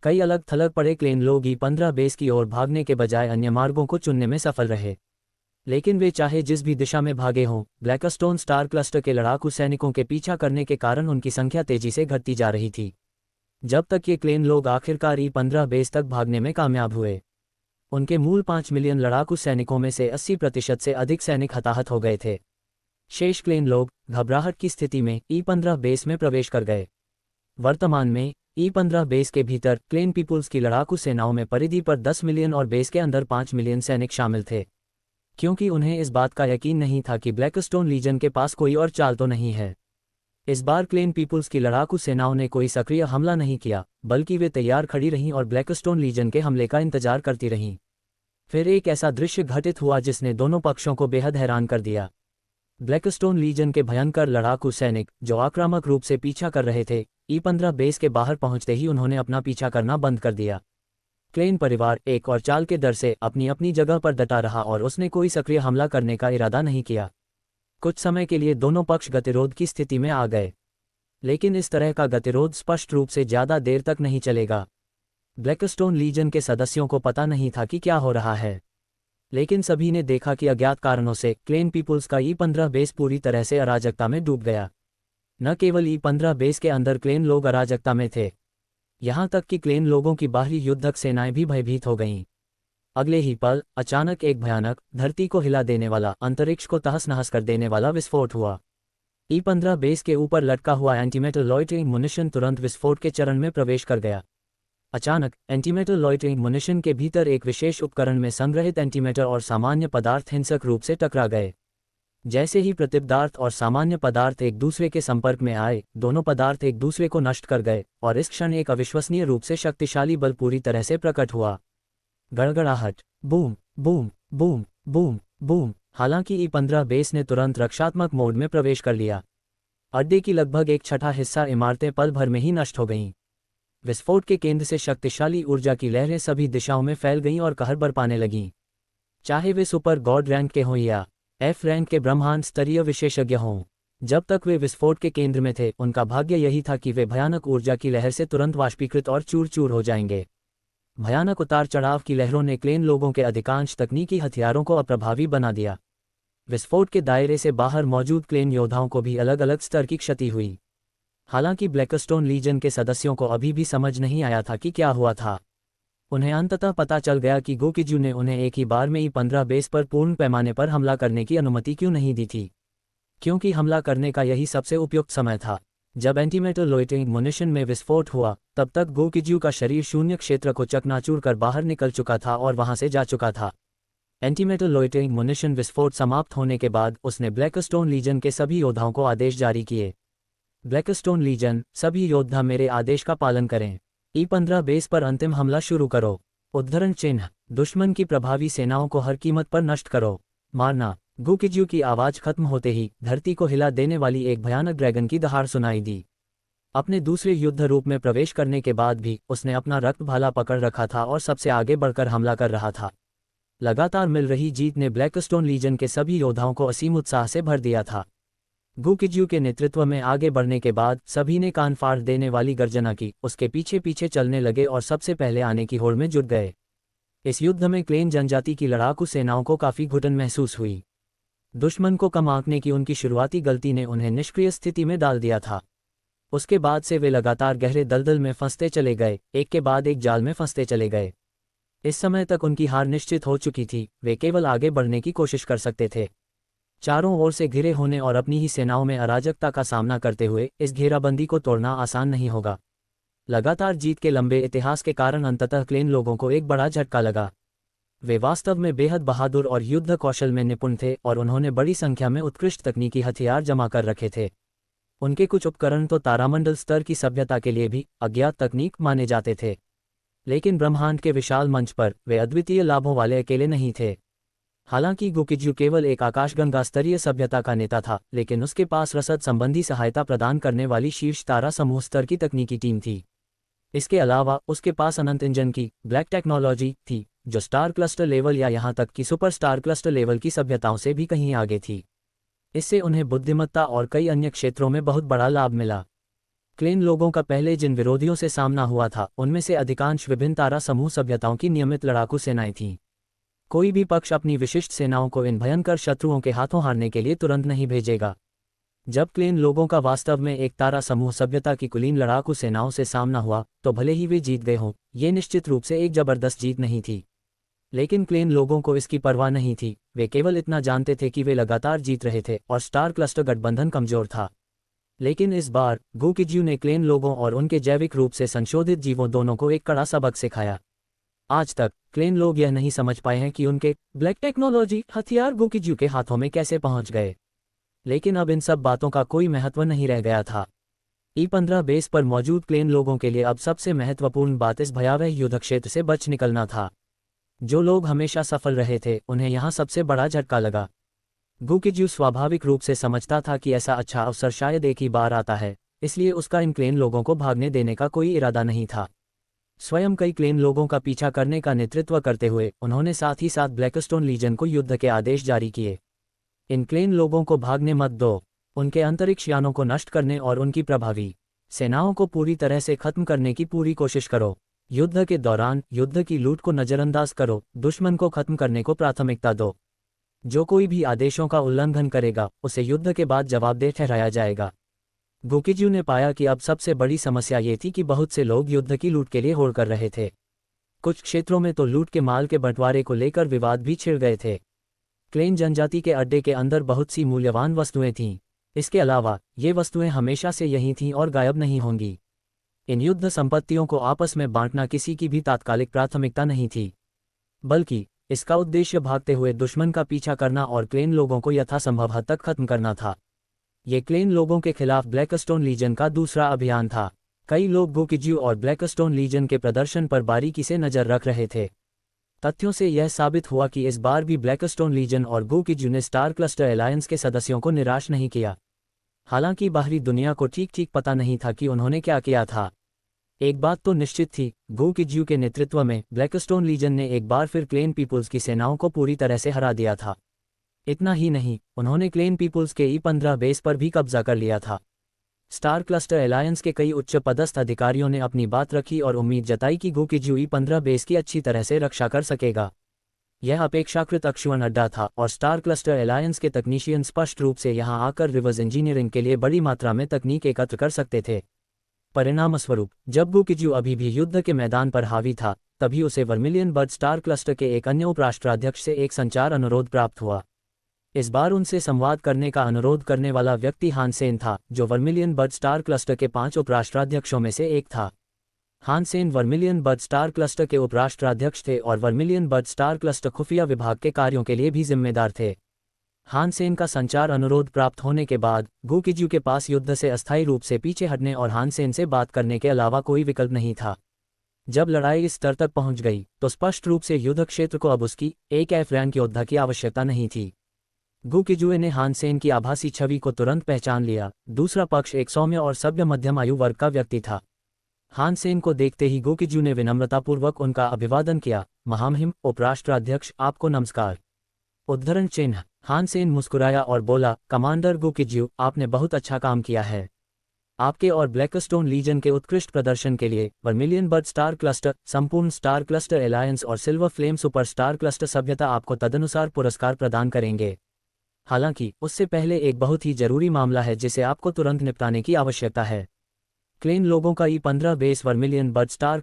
कई अलग थलग पड़े क्लेन लोग E-15 बेस की ओर भागने के बजाय अन्य मार्गों को चुनने में सफल रहे। लेकिन वे चाहे जिस भी दिशा में भागे हों, ब्लैकस्टोन स्टार क्लस्टर के लड़ाकू सैनिकों के पीछा करने के कारण उनकी संख्या तेजी से घटती जा रही थी। जब तक ये क्लेन लोग आखिरकार E-15 बेस तक भागने में कामयाब हुए। उनके मूल 5 मिलियन लड़ाकू सैनिकों में से 80% से अधिक सैनिक हताहत हो गए थे। शेष क्लेन लोग घबराहट की स्थिति में E-15 बेस में प्रवेश कर गए। वर्तमान में E-15 बेस के भीतर क्लेन पीपुल्स की लड़ाकू सेनाओं में परिधि पर 10 मिलियन और बेस के अंदर 5 मिलियन सैनिक शामिल थे, क्योंकि उन्हें इस बात का यकीन नहीं था कि ब्लैकस्टोन लीजन के पास कोई और चाल तो नहीं है। इस बार क्लेन पीपुल्स की लड़ाकू सेनाओं ने कोई सक्रिय हमला नहीं किया, बल्कि वे तैयार खड़ी रहीं और ब्लैकस्टोन लीजन के हमले का इंतजार करती रहीं। फिर एक ऐसा दृश्य घटित हुआ जिसने दोनों पक्षों को बेहद हैरान कर दिया। ब्लैकस्टोन लीजन के भयंकर लड़ाकू सैनिक जो आक्रामक रूप से पीछा कर रहे थे, E-15 बेस के बाहर पहुंचते ही उन्होंने अपना पीछा करना बंद कर दिया। क्लेन परिवार एक और चाल के डर से अपनी अपनी जगह पर डटा रहा और उसने कोई सक्रिय हमला करने का इरादा नहीं किया। कुछ समय के लिए दोनों पक्ष गतिरोध की स्थिति में आ गए, लेकिन इस तरह का गतिरोध स्पष्ट रूप से ज़्यादा देर तक नहीं चलेगा। ब्लैकस्टोन लीजन के सदस्यों को पता नहीं था कि क्या हो रहा है, लेकिन सभी ने देखा कि अज्ञात कारणों से क्लेन पीपुल्स का E-15 बेस पूरी तरह से अराजकता में डूब गया। न केवल E-15 बेस के अंदर क्लेन लोग अराजकता में थे, यहाँ तक कि क्लेन लोगों की बाहरी युद्धक सेनाएं भी भयभीत हो गईं। अगले ही पल अचानक एक भयानक, धरती को हिला देने वाला, अंतरिक्ष को तहस नहस कर देने वाला विस्फोट हुआ। E-15 बेस के ऊपर लटका हुआ एंटीमेटल लॉइटरिंग मुनिशन तुरंत विस्फोट के चरण में प्रवेश कर गया। अचानक एंटीमेटल लॉइटरिंग मुनिशन के भीतर एक विशेष उपकरण में संग्रहित एंटीमेटर और सामान्य पदार्थ हिंसक रूप से टकरा गए। जैसे ही प्रतिपदार्थ और सामान्य पदार्थ एक दूसरे के संपर्क में आए, दोनों पदार्थ एक दूसरे को नष्ट कर गए और इस क्षण एक अविश्वसनीय रूप से शक्तिशाली बल पूरी तरह से प्रकट हुआ। गड़गड़ाहट, boom boom boom boom boom. हालांकि E-15 बेस ने तुरंत रक्षात्मक मोड में प्रवेश कर लिया। अड्डे की लगभग एक छठा हिस्सा इमारतें पल भर में ही नष्ट हो गईं। विस्फोट के केंद्र से शक्तिशाली ऊर्जा की लहरें सभी दिशाओं में फैल गईं और कहर बरपाने लगीं। चाहे वे सुपर गॉड रैंक के हों या F रैंक के ब्रह्मांड स्तरीय विशेषज्ञ हों, जब तक वे विस्फोट के केंद्र में थे उनका भाग्य यही था कि वे भयानक ऊर्जा की लहर से तुरंत वाष्पीकृत और चूर चूर हो जाएंगे। भयानक उतार चढ़ाव की लहरों ने क्लेन लोगों के अधिकांश तकनीकी हथियारों को अप्रभावी बना दिया। विस्फोट के दायरे से बाहर मौजूद क्लेन योद्धाओं को भी अलग अलग स्तर की क्षति हुई। हालांकि ब्लैकस्टोन लीजन के सदस्यों को अभी भी समझ नहीं आया था कि क्या हुआ था। उन्हें अंततः पता चल गया कि गु किज्यू ने उन्हें एक ही बार में E-15 बेस पर पूर्ण पैमाने पर हमला करने की अनुमति क्यों नहीं दी थी, क्योंकि हमला करने का यही सबसे उपयुक्त समय था। जब एंटीमेटर लोइटिंग मुनिशन में विस्फोट हुआ तब तक गो किज्यू का शरीर शून्य क्षेत्र को चकनाचूर कर बाहर निकल चुका था और वहां से जा चुका था। एंटीमेटर लोइटिंग मुनिशन विस्फोट समाप्त होने के बाद उसने ब्लैकस्टोन लीजन के सभी योद्धाओं को आदेश जारी किए। ब्लैकस्टोन लीजन, सभी योद्धा मेरे आदेश का पालन करें। E-15 बेस पर अंतिम हमला शुरू करो। उद्धरण चिन्ह, दुश्मन की प्रभावी सेनाओं को हर कीमत पर नष्ट करो। मारना। गो किज्यू की आवाज खत्म होते ही धरती को हिला देने वाली एक भयानक ड्रैगन की दहाड़ सुनाई दी। अपने दूसरे युद्ध रूप में प्रवेश करने के बाद भी उसने अपना रक्त भाला पकड़ रखा था और सबसे आगे बढ़कर हमला कर रहा था। लगातार मिल रही जीत ने ब्लैकस्टोन लीजन के सभी योद्धाओं को असीम उत्साह से भर दिया था। गो किज्यू के नेतृत्व में आगे बढ़ने के बाद सभी ने कान फाड़ देने वाली गर्जना की, उसके पीछे पीछे चलने लगे और सबसे पहले आने की होड़ में जुट गए। इस युद्ध में क्लेन जनजाति की लड़ाकू सेनाओं को काफी घुटन महसूस हुई। दुश्मन को कम आंकने की उनकी शुरुआती गलती ने उन्हें निष्क्रिय स्थिति में डाल दिया था। उसके बाद से वे लगातार गहरे दलदल में फंसते चले गए, एक के बाद एक जाल में फंसते चले गए। इस समय तक उनकी हार निश्चित हो चुकी थी, वे केवल आगे बढ़ने की कोशिश कर सकते थे। चारों ओर से घिरे होने और अपनी ही सेनाओं में अराजकता का सामना करते हुए इस घेराबंदी को तोड़ना आसान नहीं होगा। लगातार जीत के लंबे इतिहास के कारण अंततः क्लेन लोगों को एक बड़ा झटका लगा। वे वास्तव में बेहद बहादुर और युद्ध कौशल में निपुण थे और उन्होंने बड़ी संख्या में उत्कृष्ट तकनीकी हथियार जमा कर रखे थे। उनके कुछ उपकरण तो तारामंडल स्तर की सभ्यता के लिए भी अज्ञात तकनीक माने जाते थे। लेकिन ब्रह्मांड के विशाल मंच पर वे अद्वितीय लाभों वाले अकेले नहीं थे। हालांकि गो किज्यू केवल एक आकाशगंगा स्तरीय सभ्यता का नेता था, लेकिन उसके पास रसद संबंधी सहायता प्रदान करने वाली शीर्ष तारा समूह स्तर की तकनीकी टीम थी। इसके अलावा उसके पास अनंत इंजन की ब्लैक टेक्नोलॉजी थी, जो स्टार क्लस्टर लेवल या यहां तक कि सुपर स्टार क्लस्टर लेवल की सभ्यताओं से भी कहीं आगे थी। इससे उन्हें बुद्धिमत्ता और कई अन्य क्षेत्रों में बहुत बड़ा लाभ मिला। क्लेन लोगों का पहले जिन विरोधियों से सामना हुआ था उनमें से अधिकांश विभिन्न तारा समूह सभ्यताओं की नियमित लड़ाकू सेनाएं थीं। कोई भी पक्ष अपनी विशिष्ट सेनाओं को इन भयंकर शत्रुओं के हाथों हारने के लिए तुरंत नहीं भेजेगा। जब क्लेन लोगों का वास्तव में एक तारा समूह सभ्यता की कुलीन लड़ाकू सेनाओं से सामना हुआ तो भले ही वे जीत गए हों, ये निश्चित रूप से एक जबरदस्त जीत नहीं थी। लेकिन क्लेन लोगों को इसकी परवाह नहीं थी, वे केवल इतना जानते थे कि वे लगातार जीत रहे थे और स्टार क्लस्टर गठबंधन कमजोर था। लेकिन इस बार गो किज्यू ने क्लेन लोगों और उनके जैविक रूप से संशोधित जीवों दोनों को एक कड़ा सबक सिखाया। आज तक क्लेन लोग यह नहीं समझ पाए हैं कि उनके ब्लैक टेक्नोलॉजी हथियार गो किज्यू के हाथों में कैसे पहुंच गए। लेकिन अब इन सब बातों का कोई महत्व नहीं रह गया था। E-15 बेस पर मौजूद क्लेन लोगों के लिए अब सबसे महत्वपूर्ण बात इस भयावह युद्ध क्षेत्र से बच निकलना था। जो लोग हमेशा सफल रहे थे उन्हें यहाँ सबसे बड़ा झटका लगा। गो किज्यू स्वाभाविक रूप से समझता था कि ऐसा अच्छा अवसर शायद एक ही बार आता है, इसलिए उसका इन क्लेन लोगों को भागने देने का कोई इरादा नहीं था। स्वयं कई क्लेन लोगों का पीछा करने का नेतृत्व करते हुए उन्होंने साथ ही साथ ब्लैकस्टोन लीजन को युद्ध के आदेश जारी किए। इन क्लेन लोगों को भागने मत दो, उनके अंतरिक्ष यानों को नष्ट करने और उनकी प्रभावी सेनाओं को पूरी तरह से खत्म करने की पूरी कोशिश करो। युद्ध के दौरान युद्ध की लूट को नजरअंदाज करो, दुश्मन को खत्म करने को प्राथमिकता दो। जो कोई भी आदेशों का उल्लंघन करेगा उसे युद्ध के बाद जवाबदेह ठहराया जाएगा। गो किज्यू ने पाया कि अब सबसे बड़ी समस्या ये थी कि बहुत से लोग युद्ध की लूट के लिए होड़ कर रहे थे। कुछ क्षेत्रों में तो लूट के माल के बंटवारे को लेकर विवाद भी छिड़ गए थे। क्लेन जनजाति के अड्डे के अंदर बहुत सी मूल्यवान वस्तुएं थीं। इसके अलावा ये वस्तुएं हमेशा से यहीं थीं और गायब नहीं होंगी। इन युद्ध संपत्तियों को आपस में बांटना किसी की भी तात्कालिक प्राथमिकता नहीं थी, बल्कि इसका उद्देश्य भागते हुए दुश्मन का पीछा करना और क्लेन लोगों को यथासंभव हद तक खत्म करना था। ये क्लेन लोगों के खिलाफ ब्लैकस्टोन लीजन का दूसरा अभियान था। कई लोग गो किज्यू और ब्लैकस्टोन लीजन के प्रदर्शन पर बारीकी से नजर रख रहे थे। तथ्यों से यह साबित हुआ कि इस बार भी ब्लैकस्टोन लीजन और गो किज्यू ने स्टार क्लस्टर अलायंस के सदस्यों को निराश नहीं किया। हालांकि बाहरी दुनिया को ठीक ठीक पता नहीं था कि उन्होंने क्या किया था। एक बात तो निश्चित थी, गो किज्यू के नेतृत्व में ब्लैकस्टोन लीजन ने एक बार फिर क्लेन पीपुल्स की सेनाओं को पूरी तरह से हरा दिया था। इतना ही नहीं, उन्होंने क्लेन पीपुल्स के E-15 बेस पर भी कब्जा कर लिया था। स्टार क्लस्टर अलायंस के कई उच्च पदस्थ अधिकारियों ने अपनी बात रखी और उम्मीद जताई कि गो किज्यू E-15 बेस की अच्छी तरह से रक्षा कर सकेगा। यह अपेक्षाकृत अक्षुण्ण अड्डा था और स्टार क्लस्टर अलायंस के तकनीशियन स्पष्ट रूप से यहां आकर रिवर्स इंजीनियरिंग के लिए बड़ी मात्रा में तकनीक एकत्र कर सकते थे। परिणामस्वरूप जब गो किज्यू अभी भी युद्ध के मैदान पर हावी था, तभी उसे वर्मिलियन बर्ड स्टार क्लस्टर के एक अन्य उपराष्ट्राध्यक्ष से एक संचार अनुरोध प्राप्त हुआ। इस बार उनसे संवाद करने का अनुरोध करने वाला व्यक्ति हान सेन था, जो वर्मिलियन बर्ड स्टार क्लस्टर के 5 उपराष्ट्राध्यक्षों में से एक था। हान Sen vermilion bird star cluster के उपराष्ट्राध्यक्ष थे और वर्मिलियन बर्ड स्टार क्लस्टर खुफिया विभाग के कार्यों के लिए भी जिम्मेदार थे। हान सेन का संचार अनुरोध प्राप्त होने के बाद गु किज्यू के पास युद्ध से अस्थायी रूप से पीछे हटने और हान सेन से बात करने के अलावा कोई विकल्प नहीं था। जब लड़ाई इस स्तर तक पहुंच गई तो स्पष्ट रूप से युद्ध क्षेत्र को अब उसकी एक रैंक योद्धा की आवश्यकता नहीं थी। गु किजुए ने हान सेन की आभासी छवि को तुरंत पहचान लिया। दूसरा पक्ष एक सौम्य और सभ्य मध्यम आयु वर्ग का व्यक्ति था। हान सेन को देखते ही गु किज्यू ने विनम्रतापूर्वक उनका अभिवादन किया। महामहिम उपराष्ट्राध्यक्ष, आपको नमस्कार। उद्धरण चिन्ह। हान सेन मुस्कुराया और बोला, कमांडर गु किज्यू, आपने बहुत अच्छा काम किया है। आपके और ब्लैकस्टोन लीजन के उत्कृष्ट प्रदर्शन के लिए वर्मिलियन बर्ड स्टार क्लस्टर, संपूर्ण स्टार क्लस्टर एलायंस और silver flame super star cluster सभ्यता आपको तदनुसार पुरस्कार प्रदान करेंगे। हालांकि उससे पहले एक बहुत ही जरूरी मामला है जिसे आपको तुरंत निपटाने की आवश्यकता है। क्लेन लोगों का E-15 base vermilion bird star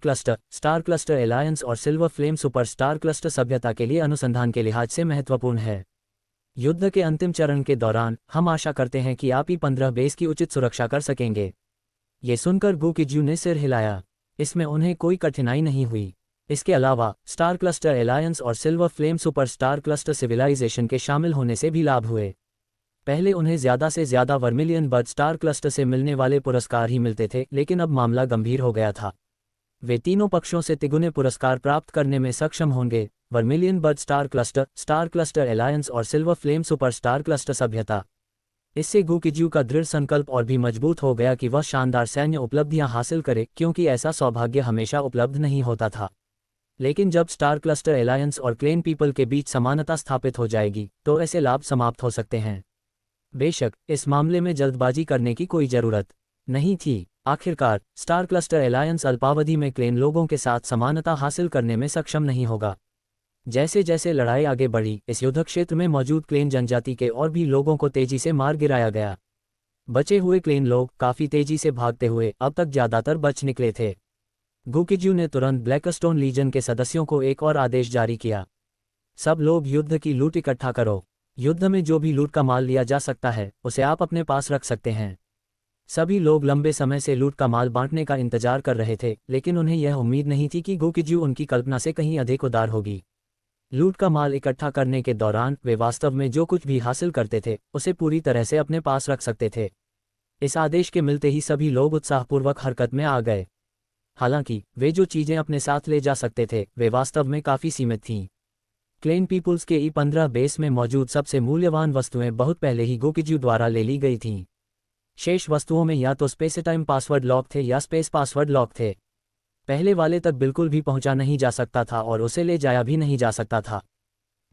cluster alliance और silver flame super star cluster सभ्यता के लिए अनुसंधान के लिहाज से महत्वपूर्ण है। युद्ध के अंतिम चरण के दौरान हम आशा करते हैं कि आप E-15 बेस की उचित सुरक्षा कर सकेंगे। ये सुनकर गु किज्यू ने सिर हिलाया। इसमें उन्हें कोई कठिनाई नहीं हुई। इसके अलावा स्टार क्लस्टर एलायंस और silver flame super star cluster civilisation के शामिल होने से भी लाभ हुए। पहले उन्हें ज़्यादा से ज़्यादा वर्मिलियन बर्ड स्टार क्लस्टर से मिलने वाले पुरस्कार ही मिलते थे, लेकिन अब मामला गंभीर हो गया था। वे तीनों पक्षों से तिगुने पुरस्कार प्राप्त करने में सक्षम होंगे। Vermilion bird star cluster alliance और silver flame super star cluster सभ्यता। इससे गु किज्यू का दृढ़ संकल्प और भी मजबूत हो गया कि वह शानदार सैन्य उपलब्धियां हासिल करे, क्योंकि ऐसा सौभाग्य हमेशा उपलब्ध नहीं होता था। लेकिन जब स्टार क्लस्टर एलायंस और क्लेन पीपल के बीच समानता स्थापित हो जाएगी तो ऐसे लाभ समाप्त हो सकते हैं। बेशक इस मामले में जल्दबाजी करने की कोई जरूरत नहीं थी। आखिरकार स्टार क्लस्टर एलायंस अल्पावधि में क्लेन लोगों के साथ समानता हासिल करने में सक्षम नहीं होगा। जैसे जैसे लड़ाई आगे बढ़ी, इस युद्ध क्षेत्र में मौजूद क्लेन जनजाति के और भी लोगों को तेजी से मार गिराया गया। बचे हुए क्लेन लोग काफी तेजी से भागते हुए अब तक ज्यादातर बच निकले थे। गु किज्यू ने तुरंत ब्लैकस्टोन लीजन के सदस्यों को एक और आदेश जारी किया। सब लोग युद्ध की लूट इकट्ठा करो। युद्ध में जो भी लूट का माल लिया जा सकता है उसे आप अपने पास रख सकते हैं। सभी लोग लंबे समय से लूट का माल बांटने का इंतजार कर रहे थे, लेकिन उन्हें यह उम्मीद नहीं थी कि गु किज्यू उनकी कल्पना से कहीं अधिक उदार होगी। लूट का माल इकट्ठा करने के दौरान वे वास्तव में जो कुछ भी हासिल करते थे उसे पूरी तरह से अपने पास रख सकते थे। इस आदेश के मिलते ही सभी लोग उत्साहपूर्वक हरकत में आ गए। हालांकि वे जो चीजें अपने साथ ले जा सकते थे वे वास्तव में काफी सीमित थीं। क्लेन पीपुल्स के E-15 बेस में मौजूद सबसे मूल्यवान वस्तुएं बहुत पहले ही गु किज्यू द्वारा ले ली गई थीं। शेष वस्तुओं में या तो स्पेस टाइम पासवर्ड लॉक थे या स्पेस पासवर्ड लॉक थे। पहले वाले तक बिल्कुल भी पहुंचा नहीं जा सकता था और उसे ले जाया भी नहीं जा सकता था।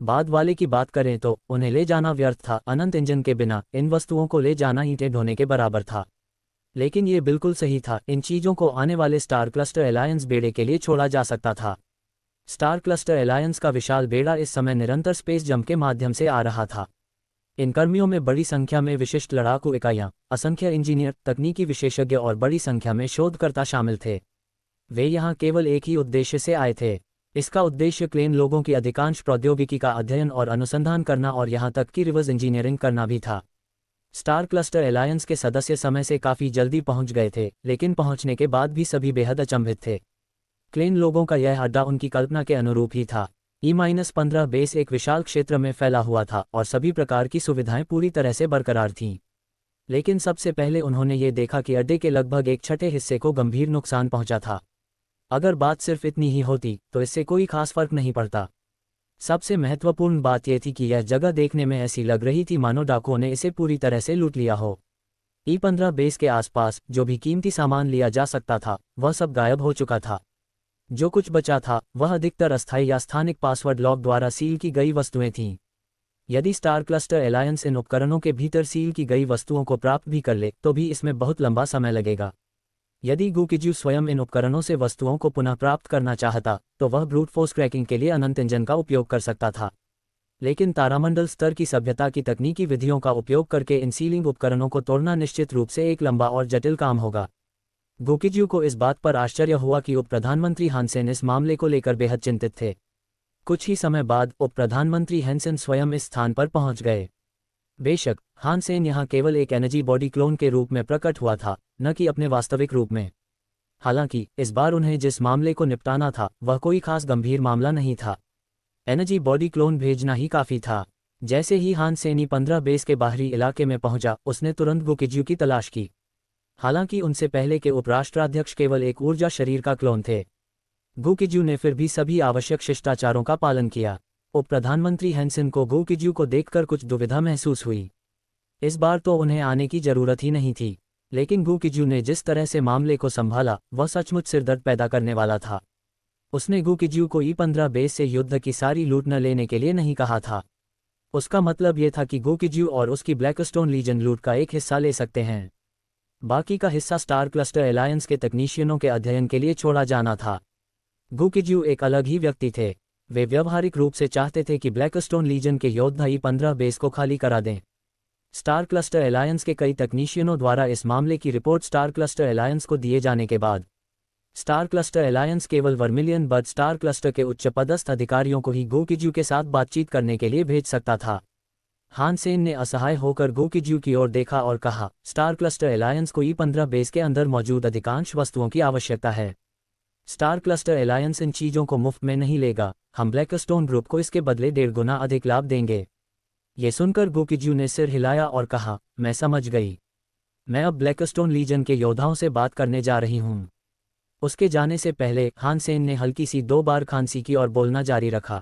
बाद वाले की बात करें तो उन्हें ले जाना व्यर्थ था। अनंत इंजन के बिना इन वस्तुओं को ले जाना ईंटें ढोने के बराबर था। लेकिन ये बिल्कुल सही था। इन चीज़ों को आने वाले स्टार क्लस्टर एलायंस बेड़े के लिए छोड़ा जा सकता था। स्टार क्लस्टर एलायंस का विशाल बेड़ा इस समय निरंतर स्पेस जंप के माध्यम से आ रहा था। इन कर्मियों में बड़ी संख्या में विशिष्ट लड़ाकू इकाइयां, असंख्य इंजीनियर, तकनीकी विशेषज्ञ और बड़ी संख्या में शोधकर्ता शामिल थे। वे यहाँ केवल एक ही उद्देश्य से आए थे। इसका उद्देश्य क्लेन लोगों की अधिकांश प्रौद्योगिकी का अध्ययन और अनुसंधान करना और यहाँ तक कि रिवर्स इंजीनियरिंग करना भी था। स्टार क्लस्टर एलायंस के सदस्य समय से काफ़ी जल्दी पहुंच गए थे, लेकिन पहुंचने के बाद भी सभी बेहद अचंभित थे। क्लेन लोगों का यह अड्डा उनकी कल्पना के अनुरूप ही था। E-15 बेस एक विशाल क्षेत्र में फैला हुआ था और सभी प्रकार की सुविधाएं पूरी तरह से बरकरार थीं। लेकिन सबसे पहले उन्होंने ये देखा कि अड्डे के लगभग एक छठे हिस्से को गंभीर नुकसान पहुंचा था। अगर बात सिर्फ इतनी ही होती तो इससे कोई खास फर्क नहीं पड़ता। सबसे महत्वपूर्ण बात यह थी कि यह जगह देखने में ऐसी लग रही थी मानो डाकुओं ने इसे पूरी तरह से लूट लिया हो। E-15 बेस के आसपास जो भी कीमती सामान लिया जा सकता था वह सब गायब हो चुका था। जो कुछ बचा था वह अधिकतर अस्थायी या स्थानिक पासवर्ड लॉक द्वारा सील की गई वस्तुएं थीं। यदि स्टार क्लस्टर एलायंस इन उपकरणों के भीतर सील की गई वस्तुओं को प्राप्त भी कर ले तो भी इसमें बहुत लंबा समय लगेगा। यदि गु किज्यू स्वयं इन उपकरणों से वस्तुओं को पुनः प्राप्त करना चाहता तो वह ब्रूट फोर्स क्रैकिंग के लिए अनंत इंजन का उपयोग कर सकता था। लेकिन तारामंडल स्तर की सभ्यता की तकनीकी विधियों का उपयोग करके इन सीलिंग उपकरणों को तोड़ना निश्चित रूप से एक लंबा और जटिल काम होगा। गु किज्यू को इस बात पर आश्चर्य हुआ कि उप प्रधानमंत्री हानसेन इस मामले को लेकर बेहद चिंतित थे। कुछ ही समय बाद उप प्रधानमंत्री हैंसेन स्वयं इस स्थान पर पहुंच गए। बेशक हान सेन यहाँ केवल एक एनर्जी बॉडी क्लोन के रूप में प्रकट हुआ था, न कि अपने वास्तविक रूप में। हालांकि इस बार उन्हें जिस मामले को निपटाना था वह कोई खास गंभीर मामला नहीं था। एनर्जी बॉडी क्लोन भेजना ही काफ़ी था। जैसे ही हान सेन E-15 बेस के बाहरी इलाके में पहुंचा, उसने तुरंत गो किज्यू की तलाश की। हालांकि उनसे पहले के उपराष्ट्राध्यक्ष केवल एक ऊर्जा शरीर का क्लोन थे। गो किज्यू ने फिर भी सभी आवश्यक शिष्टाचारों का पालन किया। उप प्रधानमंत्री हैंसन को गो किज्यू को देखकर कुछ दुविधा महसूस हुई। इस बार तो उन्हें आने की जरूरत ही नहीं थी, लेकिन गो किज्यू ने जिस तरह से मामले को संभाला वह सचमुच सिरदर्द पैदा करने वाला था। उसने गो किज्यू को E-15 बेस से युद्ध की सारी लूट न लेने के लिए नहीं कहा था। उसका मतलब ये था कि गो किज्यू और उसकी ब्लैकस्टोन लीजन लूट का एक हिस्सा ले सकते हैं। बाकी का हिस्सा स्टार क्लस्टर एलायंस के तकनीशियनों के अध्ययन के लिए छोड़ा जाना था। गो किज्यू एक अलग ही व्यक्ति थे। वे व्यावहारिक रूप से चाहते थे कि ब्लैकस्टोन लीजन के योद्धा E-15 बेस को खाली करा दें। स्टार क्लस्टर एलायंस के कई तकनीशियनों द्वारा इस मामले की रिपोर्ट स्टार क्लस्टर एलायंस को दिए जाने के बाद स्टार क्लस्टर एलायंस केवल वर्मिलियन बर्ड स्टार क्लस्टर के उच्च पदस्थ अधिकारियों को ही गो किज्यू के साथ बातचीत करने के लिए भेज सकता था। हान सेन ने असहाय होकर गो किज्यू की ओर देखा और कहा, स्टार क्लस्टर एलायंस को E-15 बेस के अंदर मौजूद अधिकांश वस्तुओं की आवश्यकता है। स्टार क्लस्टर एलायंस इन चीज़ों को मुफ्त में नहीं लेगा। हम ब्लैकस्टोन ग्रुप को इसके बदले 1.5 गुना अधिक लाभ देंगे। ये सुनकर गो किज्यू ने सिर हिलाया और कहा, मैं समझ गई। मैं अब ब्लैकस्टोन लीजन के योद्धाओं से बात करने जा रही हूँ। उसके जाने से पहले हान सेन ने हल्की सी 2 बार खांसी की और बोलना जारी रखा।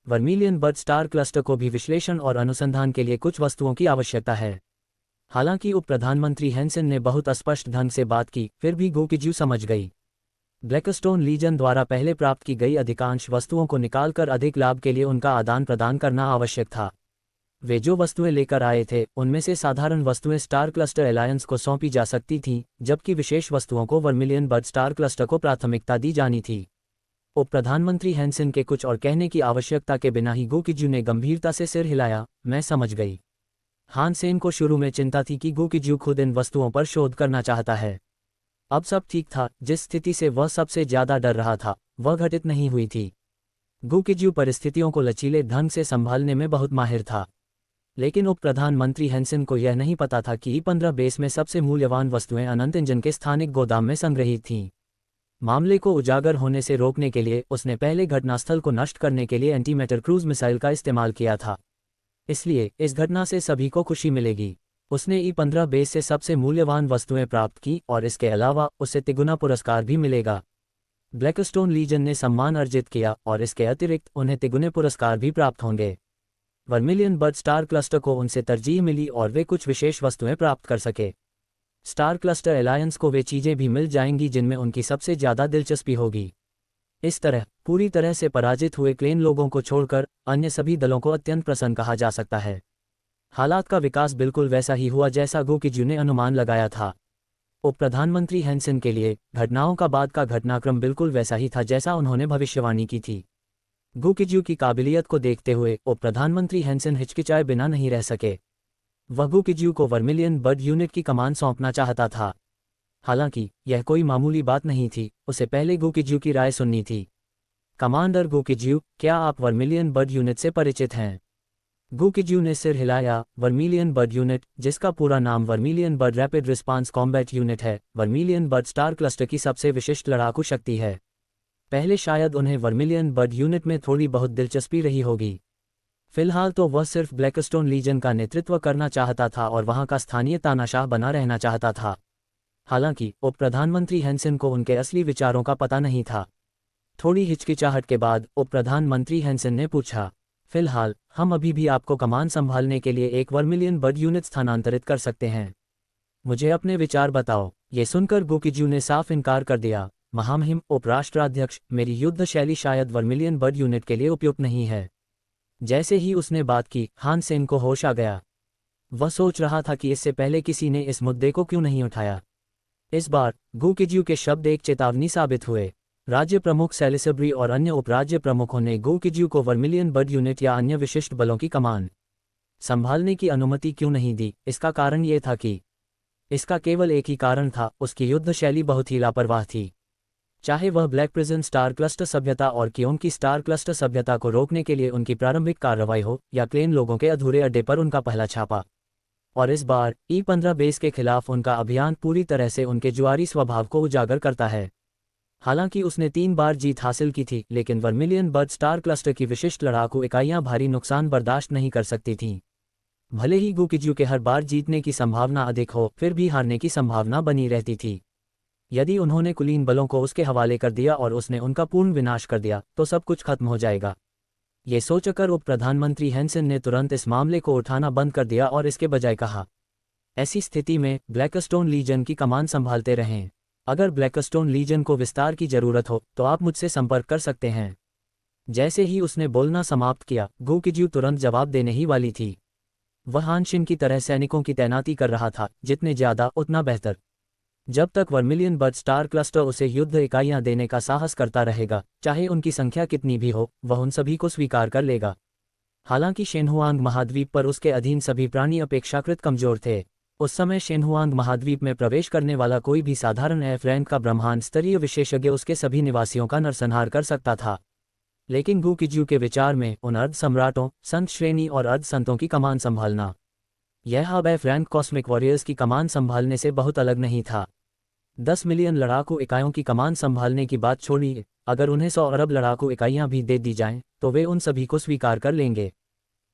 वर्मिलियन बर्ड स्टार क्लस्टर को भी विश्लेषण और अनुसंधान के लिए कुछ वस्तुओं की आवश्यकता है। हालांकि उप प्रधानमंत्री हैंसन ने बहुत अस्पष्ट ढंग से बात की, फिर भी गो किज्यू समझ गई। ब्लैकस्टोन लीजन द्वारा पहले प्राप्त की गई अधिकांश वस्तुओं को निकालकर अधिक लाभ के लिए उनका आदान प्रदान करना आवश्यक था। वे जो वस्तुएं लेकर आए थे उनमें से साधारण वस्तुएं स्टार क्लस्टर एलायंस को सौंपी जा सकती थीं, जबकि विशेष वस्तुओं को वर्मिलियन बर्ड स्टार क्लस्टर को प्राथमिकता दी जानी थी। उप प्रधानमंत्री हैंसन के कुछ और कहने की आवश्यकता के बिना ही गो किज्यू ने गंभीरता से सिर हिलाया, मैं समझ गई। हान सेन को शुरू में चिंता थी कि गो किज्यू खुद इन वस्तुओं पर शोध करना चाहता है। अब सब ठीक था। जिस स्थिति से वह सबसे ज्यादा डर रहा था वह घटित नहीं हुई थी। गो किज्यू परिस्थितियों को लचीले ढंग से संभालने में बहुत माहिर था, लेकिन उप प्रधानमंत्री हैंसन को यह नहीं पता था कि E-15 बेस में सबसे मूल्यवान वस्तुएं अनंत इंजन के स्थानिक गोदाम में संग्रहित थीं। मामले को उजागर होने से रोकने के लिए उसने पहले घटनास्थल को नष्ट करने के लिए एंटीमैटर क्रूज मिसाइल का इस्तेमाल किया था। इसलिए इस घटना से सभी को खुशी मिलेगी। उसने E-15 बेस से सबसे मूल्यवान वस्तुएं प्राप्त की और इसके अलावा उसे तिगुना पुरस्कार भी मिलेगा। ब्लैकस्टोन लीजन ने सम्मान अर्जित किया और इसके अतिरिक्त उन्हें तिगुने पुरस्कार भी प्राप्त होंगे। वर्मिलियन बर्ड स्टार क्लस्टर को उनसे तरजीह मिली और वे कुछ विशेष वस्तुएं प्राप्त कर सके। स्टार क्लस्टर एलायंस को वे चीज़ें भी मिल जाएंगी जिनमें उनकी सबसे ज़्यादा दिलचस्पी होगी। इस तरह पूरी तरह से पराजित हुए क्लेन लोगों को छोड़कर अन्य सभी दलों को अत्यंत प्रसन्न कहा जा सकता है। हालात का विकास बिल्कुल वैसा ही हुआ जैसा गो किज्यू ने अनुमान लगाया था। उप प्रधानमंत्री हैंसन के लिए घटनाओं का बाद का घटनाक्रम बिल्कुल वैसा ही था जैसा उन्होंने भविष्यवाणी की थी। गो किज्यू की काबिलियत को देखते हुए उप प्रधानमंत्री हैंसन हिचकिचाए बिना नहीं रह सके। वह गो किज्यू को वर्मिलियन बर्ड यूनिट की कमान सौंपना चाहता था। हालांकि यह कोई मामूली बात नहीं थी, उसे पहले गो किज्यू की राय सुननी थी। कमांडर गो किज्यू, क्या आप वर्मिलियन बर्ड यूनिट से परिचित हैं? गो किज्यू ने सिर हिलाया। वर्मिलियन बर्ड यूनिट, जिसका पूरा नाम vermilion bird rapid response combat unit है, वर्मिलियन बर्ड स्टार क्लस्टर की सबसे विशिष्ट लड़ाकू शक्ति है। पहले शायद उन्हें वर्मिलियन बर्ड यूनिट में थोड़ी बहुत दिलचस्पी रही होगी। फिलहाल तो वह सिर्फ ब्लैकस्टोन लीजन का नेतृत्व करना चाहता था और वहां का स्थानीय तानाशाह बना रहना चाहता था। हालांकि उप प्रधानमंत्री हैंसन को उनके असली विचारों का पता नहीं था। थोड़ी हिचकिचाहट के बाद उप प्रधानमंत्री हैंसन ने पूछा, फिलहाल हम अभी भी आपको कमान संभालने के लिए एक वर्मिलियन बर्ड यूनिट स्थानांतरित कर सकते हैं। मुझे अपने विचार बताओ। ये सुनकर गो किज्यू ने साफ इनकार कर दिया। महामहिम उपराष्ट्राध्यक्ष, मेरी युद्ध शैली शायद वर्मिलियन बर्ड यूनिट के लिए उपयुक्त नहीं है। जैसे ही उसने बात की, हान सेन को होश आ गया। वह सोच रहा था कि इससे पहले किसी ने इस मुद्दे को क्यों नहीं उठाया। इस बार गो किज्यू के शब्द एक चेतावनी साबित हुए। राज्य प्रमुख सेलिसब्री और अन्य उपराज्य प्रमुखों ने गो किज्यू को वर्मिलियन बर्ड यूनिट या अन्य विशिष्ट बलों की कमान संभालने की अनुमति क्यों नहीं दी। इसका कारण ये था कि इसका केवल एक ही कारण था, उसकी युद्ध शैली बहुत ही लापरवाह थी। चाहे वह ब्लैक प्रिजन स्टार क्लस्टर सभ्यता और कियोन की स्टार क्लस्टर सभ्यता को रोकने के लिए उनकी प्रारंभिक कार्रवाई हो, या क्लेन लोगों के अधूरे अड्डे पर उनका पहला छापा। और इस बार E-15 बेस के खिलाफ उनका अभियान पूरी तरह से उनके जुआरी स्वभाव को उजागर करता है। हालांकि उसने 3 बार जीत हासिल की थी, लेकिन वर्मिलियन बर्ड स्टार क्लस्टर की विशिष्ट लड़ाकू इकाइयां भारी नुकसान बर्दाश्त नहीं कर सकती थीं। भले ही गुकिज्यू के हर बार जीतने की संभावना अधिक हो, फिर भी हारने की संभावना बनी रहती थी। यदि उन्होंने कुलीन बलों को उसके हवाले कर दिया और उसने उनका पूर्ण विनाश कर दिया, तो सब कुछ खत्म हो जाएगा। ये सोचकर उप प्रधानमंत्री हैंसन ने तुरंत इस मामले को उठाना बंद कर दिया और इसके बजाय कहा, ऐसी स्थिति में ब्लैकस्टोन लीजन की कमान संभालते रहें। अगर ब्लैकस्टोन लीजन को विस्तार की जरूरत हो तो आप मुझसे संपर्क कर सकते हैं। जैसे ही उसने बोलना समाप्त किया, गुकिज्यू तुरंत जवाब देने ही वाली थी। वह हानशिन की तरह सैनिकों की तैनाती कर रहा था, जितने ज्यादा उतना बेहतर। जब तक वर्मिलियन बर्ड स्टार क्लस्टर उसे युद्ध इकाइयां देने का साहस करता रहेगा, चाहे उनकी संख्या कितनी भी हो, वह उन सभी को स्वीकार कर लेगा। हालांकि शेनहुआंग महाद्वीप पर उसके अधीन सभी प्राणी अपेक्षाकृत कमजोर थे। उस समय शेनहुआंग महाद्वीप में प्रवेश करने वाला कोई भी साधारण एफ रैंक का ब्रह्मांड स्तरीय विशेषज्ञ उसके सभी निवासियों का नरसंहार कर सकता था। लेकिन गुकिज्यू के विचार में उन अर्ध सम्राटों, संत श्रेणी और अर्ध संतों की कमान संभालना, यह अब एफ रैंक कॉस्मिक वॉरियर्स की कमान संभालने से बहुत अलग नहीं था। 10 मिलियन लड़ाकू इकाइयों की कमान संभालने की बात छोड़िए, अगर उन्हें 100 अरब लड़ाकू इकाइयां भी दे दी जाएं, तो वे उन सभी को स्वीकार कर लेंगे।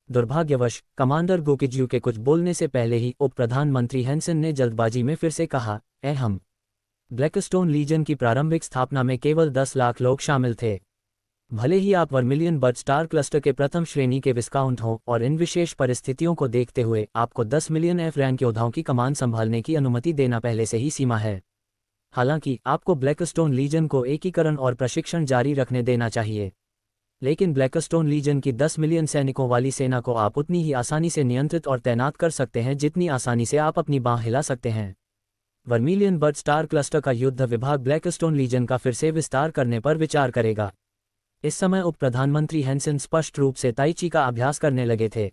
दुर्भाग्यवश कमांडर गुकिज्यू के कुछ बोलने से पहले ही उप प्रधानमंत्री हैंसन ने जल्दबाजी में फिर से कहा, हम ब्लैकस्टोन लीजन की प्रारंभिक स्थापना में केवल 10 लाख लोग शामिल थे। भले ही आप वर्मिलियन बर्ड स्टार क्लस्टर के प्रथम श्रेणी के विस्काउंट हों, और इन विशेष परिस्थितियों को देखते हुए आपको 10 मिलियन एफ रैंक योद्धाओं की कमान संभालने की अनुमति देना पहले से ही सीमा है। हालांकि आपको ब्लैकस्टोन लीजन को एकीकरण और प्रशिक्षण जारी रखने देना चाहिए। लेकिन ब्लैकस्टोन लीजन की 10 मिलियन सैनिकों वाली सेना को आप उतनी ही आसानी से नियंत्रित और तैनात कर सकते हैं जितनी आसानी से आप अपनी बाँह हिला सकते हैं। वर्मिलियन बर्ड स्टार क्लस्टर का युद्ध विभाग ब्लैकस्टोन लीजन का फिर से विस्तार करने पर विचार करेगा। इस समय उप प्रधानमंत्री हैंसन स्पष्ट रूप से ताइची का अभ्यास करने लगे थे।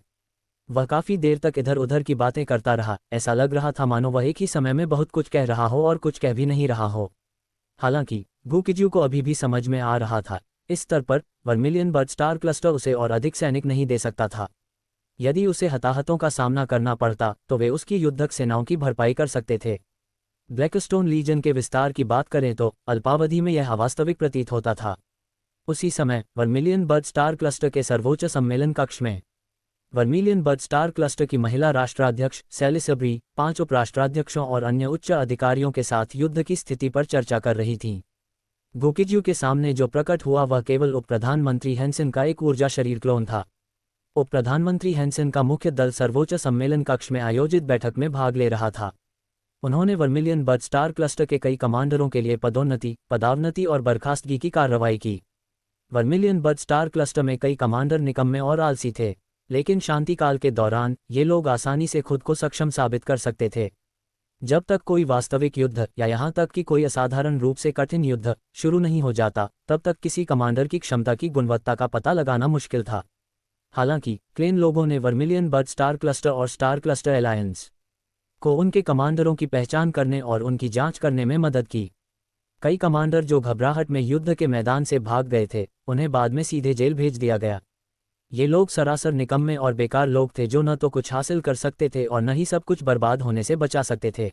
वह काफी देर तक इधर उधर की बातें करता रहा, ऐसा लग रहा था मानो वह एक ही समय में बहुत कुछ कह रहा हो और कुछ कह भी नहीं रहा हो। हालांकि गुकिज्यू को अभी भी समझ में आ रहा था, इस स्तर पर वर्मिलियन बर्ड स्टार क्लस्टर उसे और अधिक सैनिक नहीं दे सकता था। यदि उसे हताहतों का सामना करना पड़ता तो वे उसकी युद्धक सेनाओं की भरपाई कर सकते थे। ब्लैकस्टोन लीजन के विस्तार की बात करें तो अल्पावधि में यह अवास्तविक प्रतीत होता था। उसी समय वर्मिलियन बर्ड स्टार क्लस्टर के सर्वोच्च सम्मेलन कक्ष में वर्मिलियन बर्ड स्टार क्लस्टर की महिला राष्ट्राध्यक्ष सेलिसब्री 5 उपराष्ट्राध्यक्षों और अन्य उच्च अधिकारियों के साथ युद्ध की स्थिति पर चर्चा कर रही थीं। गुकिज्यू के सामने जो प्रकट हुआ वह केवल उप प्रधानमंत्री हैंसन का एक ऊर्जा शरीर क्लोन था। उप प्रधानमंत्री हैंसन का मुख्य दल सर्वोच्च सम्मेलन कक्ष में आयोजित बैठक में भाग ले रहा था। उन्होंने वर्मिलियन बर्ड स्टार क्लस्टर के कई कमांडरों के लिए पदोन्नति और बर्खास्तगी की कार्रवाई की। वर्मिलियन बर्ड स्टार क्लस्टर में कई कमांडर निकम्मे और आलसी थे, लेकिन शांतिकाल के दौरान ये लोग आसानी से खुद को सक्षम साबित कर सकते थे। जब तक कोई वास्तविक युद्ध या यहाँ तक कि कोई असाधारण रूप से कठिन युद्ध शुरू नहीं हो जाता, तब तक किसी कमांडर की क्षमता की गुणवत्ता का पता लगाना मुश्किल था। हालांकि क्लेन लोगों ने वर्मिलियन बर्ड स्टार क्लस्टर और स्टार क्लस्टर अलायंस को उनके कमांडरों की पहचान करने और उनकी जांच करने में मदद की। कई कमांडर जो घबराहट में युद्ध के मैदान से भाग गए थे, उन्हें बाद में सीधे जेल भेज दिया गया। ये लोग सरासर निकम्मे और बेकार लोग थे जो न तो कुछ हासिल कर सकते थे और न ही सब कुछ बर्बाद होने से बचा सकते थे।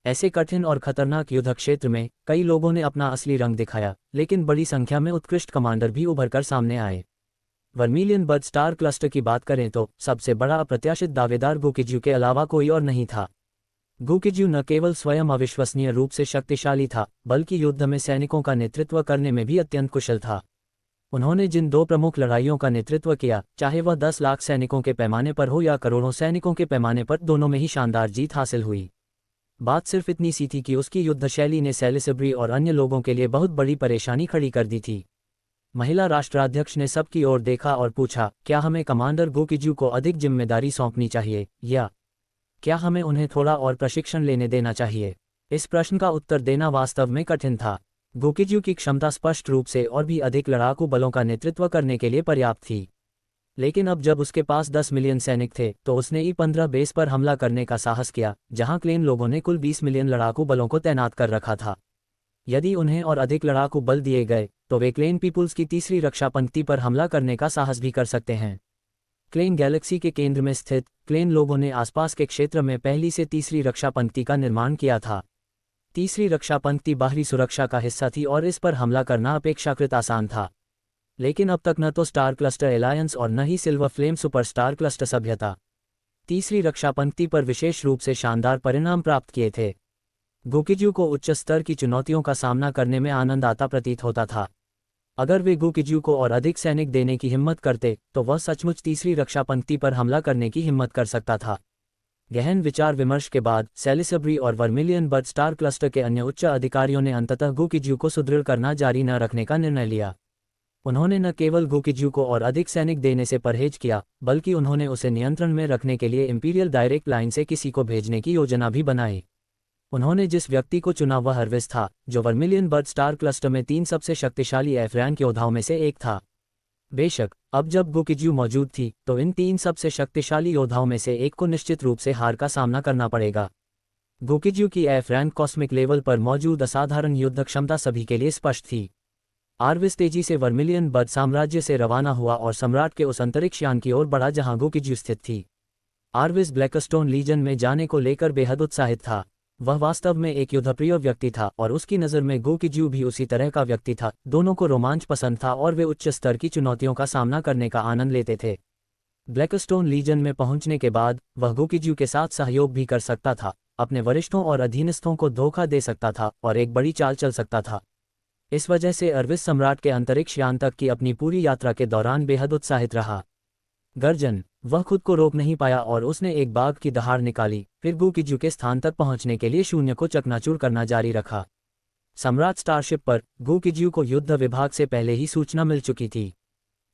ऐसे कठिन और खतरनाक युद्ध क्षेत्र में कई लोगों ने अपना असली रंग दिखाया, लेकिन बड़ी संख्या में उत्कृष्ट कमांडर भी उभर कर सामने आए। वर्मिलियन बर्ड स्टार क्लस्टर की बात करें तो सबसे बड़ा अप्रत्याशित दावेदार गुकिज्यू के अलावा कोई और नहीं था। गुकिज्यू न केवल स्वयं अविश्वसनीय रूप से शक्तिशाली था, बल्कि युद्ध में सैनिकों का नेतृत्व करने में भी अत्यंत कुशल था। उन्होंने जिन 2 प्रमुख लड़ाइयों का नेतृत्व किया, चाहे वह 10 लाख सैनिकों के पैमाने पर हो या करोड़ों सैनिकों के पैमाने पर, दोनों में ही शानदार जीत हासिल हुई। बात सिर्फ इतनी सी थी कि उसकी युद्ध शैली ने सेलिसब्री और अन्य लोगों के लिए बहुत बड़ी परेशानी खड़ी कर दी थी। महिला राष्ट्राध्यक्ष ने सबकी ओर देखा और पूछा, क्या हमें कमांडर गुकिज्यू को अधिक जिम्मेदारी सौंपनी चाहिए, या क्या हमें उन्हें थोड़ा और प्रशिक्षण लेने देना चाहिए? इस प्रश्न का उत्तर देना वास्तव में कठिन था। गुकिज्यू की क्षमता स्पष्ट रूप से और भी अधिक लड़ाकू बलों का नेतृत्व करने के लिए पर्याप्त थी। लेकिन अब जब उसके पास 10 मिलियन सैनिक थे, तो उसने E-15 बेस पर हमला करने का साहस किया, जहां क्लेन लोगों ने कुल 20 मिलियन लड़ाकू बलों को तैनात कर रखा था। यदि उन्हें और अधिक लड़ाकू बल दिए गए तो वे क्लेन पीपुल्स की तीसरी रक्षा पंक्ति पर हमला करने का साहस भी कर सकते हैं। क्लेन गैलेक्सी के केंद्र में स्थित क्लेन लोगों ने आसपास के क्षेत्र में पहली से तीसरी रक्षा पंक्ति का निर्माण किया था। तीसरी रक्षा पंक्ति बाहरी सुरक्षा का हिस्सा थी और इस पर हमला करना अपेक्षाकृत आसान था। लेकिन अब तक न तो स्टार क्लस्टर एलायंस और न ही सिल्वर फ्लेम सुपरस्टार क्लस्टर सभ्यता तीसरी रक्षा पंक्ति पर विशेष रूप से शानदार परिणाम प्राप्त किए थे। गुकिजू को उच्च स्तर की चुनौतियों का सामना करने में आनंद आता प्रतीत होता था। अगर वे गुकिजू को और अधिक सैनिक देने की हिम्मत करते तो वह सचमुच तीसरी रक्षा पंक्ति पर हमला करने की हिम्मत कर सकता था। गहन विचार विमर्श के बाद सेलिसब्री और वर्मिलियन बर्ड स्टार क्लस्टर के अन्य उच्च अधिकारियों ने अंततः गुकिजू को सुदृढ़ करना जारी न रखने का निर्णय लिया। उन्होंने न केवल गुकिजू को और अधिक सैनिक देने से परहेज किया, बल्कि उन्होंने उसे नियंत्रण में रखने के लिए इंपीरियल डायरेक्ट लाइन से किसी को भेजने की योजना भी बनाई। उन्होंने जिस व्यक्ति को चुना वह अर्विस था, जो वर्मिलियन बर्ड स्टार क्लस्टर में 3 सबसे शक्तिशाली एफ रैंक योद्धाओं में से एक था। बेशक अब जब गुकिजू मौजूद थी तो इन 3 सबसे शक्तिशाली योद्धाओं में से एक को निश्चित रूप से हार का सामना करना पड़ेगा। गुकिजू की एफ रैंक कॉस्मिक लेवल पर मौजूद असाधारण युद्ध क्षमता सभी के लिए स्पष्ट थी। आर्विस तेजी से वर्मिलियन बर्ड साम्राज्य से रवाना हुआ और सम्राट के उस अंतरिक्ष यान की ओर बढ़ा जहां गुकिजू स्थित थी। आर्विस ब्लैकस्टोन लीजन में जाने को लेकर बेहद उत्साहित था। वह वास्तव में एक युद्धप्रिय व्यक्ति था और उसकी नज़र में गुकिजू भी उसी तरह का व्यक्ति था। दोनों को रोमांच पसंद था और वे उच्च स्तर की चुनौतियों का सामना करने का आनंद लेते थे। ब्लैकस्टोन लीजन में पहुंचने के बाद वह गुकिजू के साथ सहयोग भी कर सकता था, अपने वरिष्ठों और अधीनस्थों को धोखा दे सकता था और एक बड़ी चाल चल सकता था। इस वजह से अर्विस सम्राट के अंतरिक्ष यान तक की अपनी पूरी यात्रा के दौरान बेहद उत्साहित रहा। गर्जन, वह खुद को रोक नहीं पाया और उसने एक बाघ की दहाड़ निकाली, फिर गुकिजू के स्थान तक पहुंचने के लिए शून्य को चकनाचूर करना जारी रखा। सम्राट स्टारशिप पर गुकिजू को युद्ध विभाग से पहले ही सूचना मिल चुकी थी।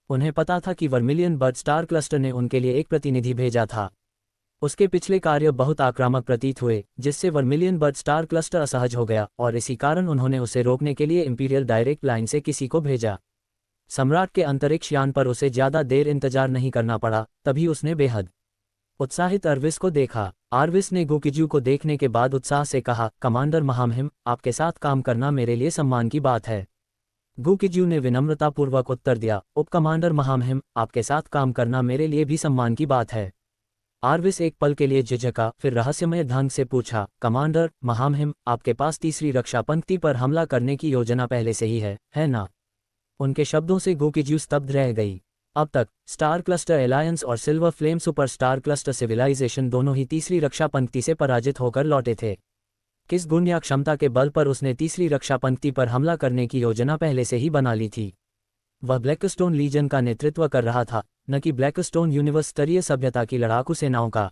उन्हें पता था कि वर्मिलियन बर्ड स्टार क्लस्टर ने उनके लिए एक प्रतिनिधि भेजा था। उसके पिछले कार्य बहुत आक्रामक प्रतीत हुए, जिससे वर्मिलियन बर्ड स्टार क्लस्टर असहज हो गया और इसी कारण उन्होंने उसे रोकने के लिए इंपीरियल डायरेक्ट लाइन से किसी को भेजा। सम्राट के अंतरिक्ष यान पर उसे ज्यादा देर इंतजार नहीं करना पड़ा, तभी उसने बेहद उत्साहित अर्विस को देखा। आर्विस ने गुकिजू को देखने के बाद उत्साह से कहा, कमांडर महामहिम, आपके साथ काम करना मेरे लिए सम्मान की बात है। गुकिजू ने विनम्रतापूर्वक उत्तर दिया, उप कमांडर महामहिम, आपके साथ काम करना मेरे लिए भी सम्मान की बात है। आर्विस एक पल के लिए झिझका, फिर रहस्यमय ढंग से पूछा, कमांडर महामहिम, आपके पास तीसरी रक्षा पंक्ति पर हमला करने की योजना पहले से ही है ना? उनके शब्दों से गुकिजू स्तब्ध रह गई। अब तक स्टार क्लस्टर एलायंस और silver flame super star cluster civilisation दोनों ही तीसरी रक्षा पंक्ति से पराजित होकर लौटे थे। किस गुण या क्षमता के बल पर उसने तीसरी रक्षा पंक्ति पर हमला करने की योजना पहले से ही बना ली थी? वह ब्लैकस्टोन लीजन का नेतृत्व कर रहा था, न कि ब्लैकस्टोन यूनिवर्स स्तरीय सभ्यता की लड़ाकू सेनाओं का।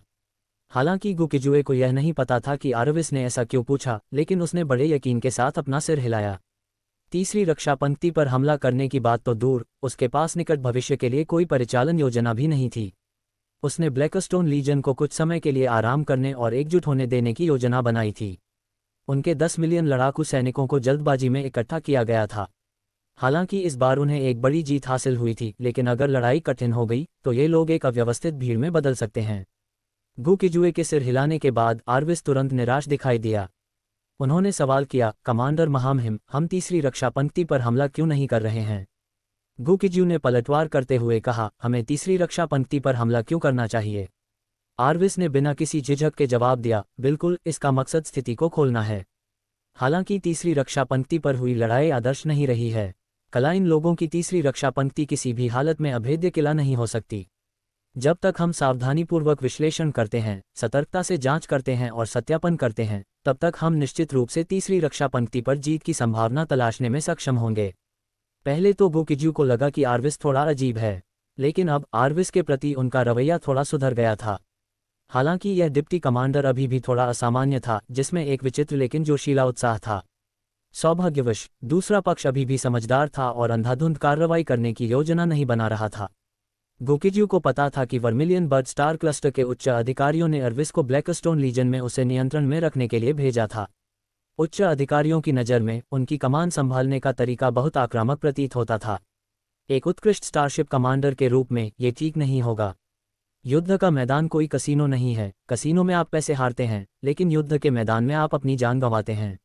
हालांकि गुकिजू को यह नहीं पता था कि आर्विस ने ऐसा क्यों पूछा, लेकिन उसने बड़े यकीन के साथ अपना सिर हिलाया। तीसरी रक्षा पंक्ति पर हमला करने की बात तो दूर, उसके पास निकट भविष्य के लिए कोई परिचालन योजना भी नहीं थी। उसने ब्लैकस्टोन लीजन को कुछ समय के लिए आराम करने और एकजुट होने देने की योजना बनाई थी। उनके 10 मिलियन लड़ाकू सैनिकों को जल्दबाजी में इकट्ठा किया गया था। हालांकि इस बार उन्हें एक बड़ी जीत हासिल हुई थी, लेकिन अगर लड़ाई कठिन हो गई तो ये लोग एक अव्यवस्थित भीड़ में बदल सकते हैं। गुकिजू के सिर हिलाने के बाद आर्विस तुरंत निराश दिखाई दिया। उन्होंने सवाल किया, कमांडर महामहिम, हम तीसरी रक्षा पंक्ति पर हमला क्यों नहीं कर रहे हैं? गुकिजू ने पलटवार करते हुए कहा, हमें तीसरी रक्षा पंक्ति पर हमला क्यों करना चाहिए? आर्विस ने बिना किसी झिझक के जवाब दिया, बिल्कुल, इसका मकसद स्थिति को खोलना है। हालांकि तीसरी रक्षा पंक्ति पर हुई लड़ाई आदर्श नहीं रही है। कलाइन लोगों की तीसरी रक्षा पंक्ति किसी भी हालत में अभेद्य किला नहीं हो सकती। जब तक हम सावधानीपूर्वक विश्लेषण करते हैं, सतर्कता से जांच करते हैं और सत्यापन करते हैं, तब तक हम निश्चित रूप से तीसरी रक्षा पंक्ति पर जीत की संभावना तलाशने में सक्षम होंगे। पहले तो गुकिजू को लगा कि आर्विस थोड़ा अजीब है, लेकिन अब आर्विस के प्रति उनका रवैया थोड़ा सुधर गया था। हालांकि यह डिप्टी कमांडर अभी भी थोड़ा असामान्य था, जिसमें एक विचित्र लेकिन जोशीला उत्साह था। सौभाग्यवश दूसरा पक्ष अभी भी समझदार था और अंधाधुंध कार्रवाई करने की योजना नहीं बना रहा था। गुकिजू को पता था कि वर्मिलियन बर्ड स्टार क्लस्टर के उच्च अधिकारियों ने अर्विस को ब्लैकस्टोन लीजन में उसे नियंत्रण में रखने के लिए भेजा था। उच्च अधिकारियों की नज़र में उनकी कमान संभालने का तरीका बहुत आक्रामक प्रतीत होता था। एक उत्कृष्ट स्टारशिप कमांडर के रूप में ये ठीक नहीं होगा। युद्ध का मैदान कोई कसीनो नहीं है। कसीनो में आप पैसे हारते हैं, लेकिन युद्ध के मैदान में आप अपनी जान गंवाते हैं।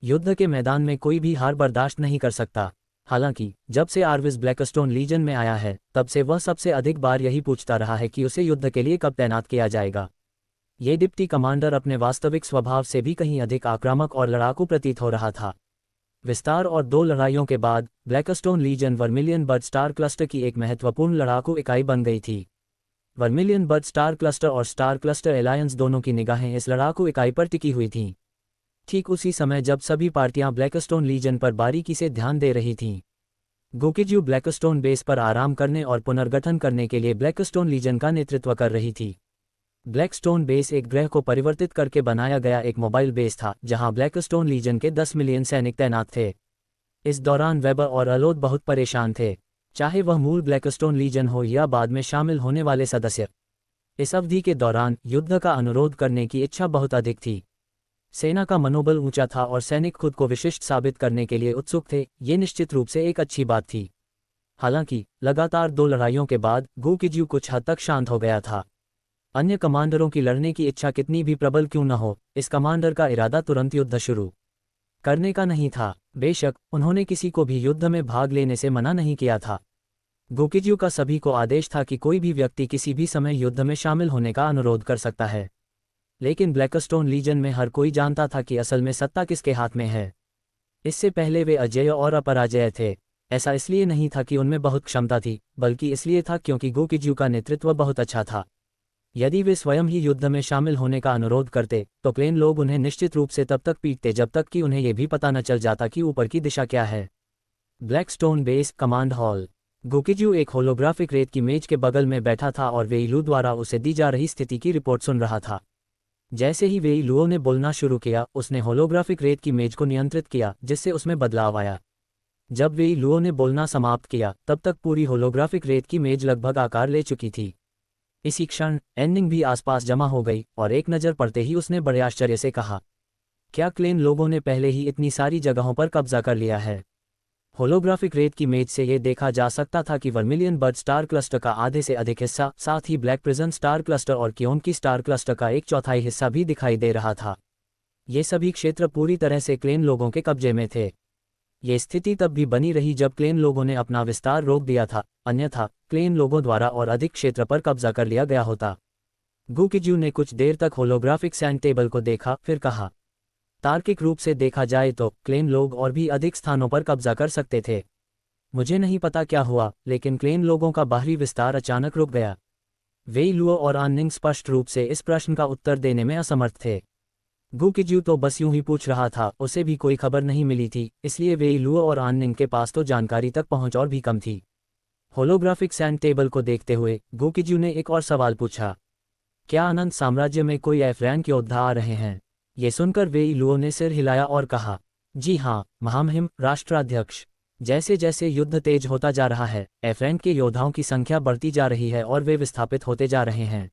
युद्ध के मैदान में कोई भी हार बर्दाश्त नहीं कर सकता। हालांकि जब से आर्विस ब्लैकस्टोन लीजन में आया है तब से वह सबसे अधिक बार यही पूछता रहा है कि उसे युद्ध के लिए कब तैनात किया जाएगा। ये डिप्टी कमांडर अपने वास्तविक स्वभाव से भी कहीं अधिक आक्रामक और लड़ाकू प्रतीत हो रहा था। विस्तार और 2 लड़ाइयों के बाद Blackstone legion vermilion bird star cluster की एक महत्वपूर्ण लड़ाकू इकाई बन गई थी। वर्मिलियन बर्ड स्टार क्लस्टर और स्टार क्लस्टर एलायंस दोनों की निगाहें इस लड़ाकू इकाई पर टिकी हुई थीं। ठीक उसी समय जब सभी पार्टियां ब्लैकस्टोन लीजन पर बारीकी से ध्यान दे रही थीं, गोकिज्यू ब्लैकस्टोन बेस पर आराम करने और पुनर्गठन करने के लिए ब्लैकस्टोन लीजन का नेतृत्व कर रही थी। ब्लैकस्टोन बेस एक ग्रह को परिवर्तित करके बनाया गया एक मोबाइल बेस था जहां ब्लैकस्टोन लीजन के 10 मिलियन सैनिक तैनात थे। इस दौरान वेबर और अलोद बहुत परेशान थे, चाहे वह मूल ब्लैकस्टोन लीजन हो या बाद में शामिल होने वाले सदस्य। इस अवधि के दौरान युद्ध का अनुरोध करने की इच्छा बहुत अधिक थी। सेना का मनोबल ऊंचा था और सैनिक खुद को विशिष्ट साबित करने के लिए उत्सुक थे। ये निश्चित रूप से एक अच्छी बात थी। हालांकि लगातार 2 लड़ाइयों के बाद गोकिज्यू कुछ हद तक शांत हो गया था। अन्य कमांडरों की लड़ने की इच्छा कितनी भी प्रबल क्यों न हो, इस कमांडर का इरादा तुरंत युद्ध शुरू करने का नहीं था। बेशक उन्होंने किसी को भी युद्ध में भाग लेने से मना नहीं किया था। गोकिज्यू का सभी को आदेश था कि कोई भी व्यक्ति किसी भी समय युद्ध में शामिल होने का अनुरोध कर सकता है। लेकिन ब्लैकस्टोन लीजन में हर कोई जानता था कि असल में सत्ता किसके हाथ में है। इससे पहले वे अजेय और अपराजय थे। ऐसा इसलिए नहीं था कि उनमें बहुत क्षमता थी, बल्कि इसलिए था क्योंकि गोकिज्यू का नेतृत्व बहुत अच्छा था। यदि वे स्वयं ही युद्ध में शामिल होने का अनुरोध करते तो प्लेन लोग उन्हें निश्चित रूप से तब तक पीटते जब तक कि उन्हें यह भी पता न चल जाता कि ऊपर की दिशा क्या है। Blackstone base command hall. गोकिज्यू एक होलोग्राफिक रेत की मेज के बगल में बैठा था और वेईलू द्वारा उसे दी जा रही स्थिति की रिपोर्ट सुन रहा था। जैसे ही वेईलुओ ने बोलना शुरू किया, उसने होलोग्राफिक रेत की मेज को नियंत्रित किया, जिससे उसमें बदलाव आया। जब वेईलुओ ने बोलना समाप्त किया तब तक पूरी होलोग्राफिक रेत की मेज लगभग आकार ले चुकी थी। इसी क्षण एंडिंग भी आसपास जमा हो गई और एक नज़र पड़ते ही उसने बड़े आश्चर्य से कहा, क्या क्लेन लोगों ने पहले ही इतनी सारी जगहों पर कब्जा कर लिया है? होलोग्राफिक रेत की मेज से ये देखा जा सकता था कि वर्मिलियन बर्ड स्टार क्लस्टर का आधे से अधिक हिस्सा, साथ ही ब्लैक प्रिजन स्टार क्लस्टर और क्योंकी स्टार क्लस्टर का 1/4 हिस्सा भी दिखाई दे रहा था। ये सभी क्षेत्र पूरी तरह से क्लेन लोगों के कब्जे में थे। ये स्थिति तब भी बनी रही जब क्लेन लोगों ने अपना विस्तार रोक दिया था, अन्यथा क्लेन लोगों द्वारा और अधिक क्षेत्र पर कब्जा कर लिया गया होता। गोकिज्यू ने कुछ देर तक होलोग्राफिक सैंड टेबल को देखा, फिर कहा, तार्किक रूप से देखा जाए तो क्लेन लोग और भी अधिक स्थानों पर कब्जा कर सकते थे। मुझे नहीं पता क्या हुआ, लेकिन क्लेन लोगों का बाहरी विस्तार अचानक रुक गया। वेईलुओ और आननिंग स्पष्ट रूप से इस प्रश्न का उत्तर देने में असमर्थ थे। गोकिज्यू तो बस यूं ही पूछ रहा था, उसे भी कोई खबर नहीं मिली थी, इसलिए वेईलुओ और आननिंग के पास तो जानकारी तक पहुंच और भी कम थी। होलोग्राफिक सैंड टेबल को देखते हुए गोकिज्यू ने एक और सवाल पूछा, क्या अनंत साम्राज्य में कोई एफ रैंक योद्धा आ रहे हैं? ये सुनकर वेईलुओ ने सिर हिलाया और कहा, जी हाँ महामहिम राष्ट्राध्यक्ष। जैसे जैसे युद्ध तेज होता जा रहा है, एफ रैंक के योद्धाओं की संख्या बढ़ती जा रही है और वे विस्थापित होते जा रहे हैं।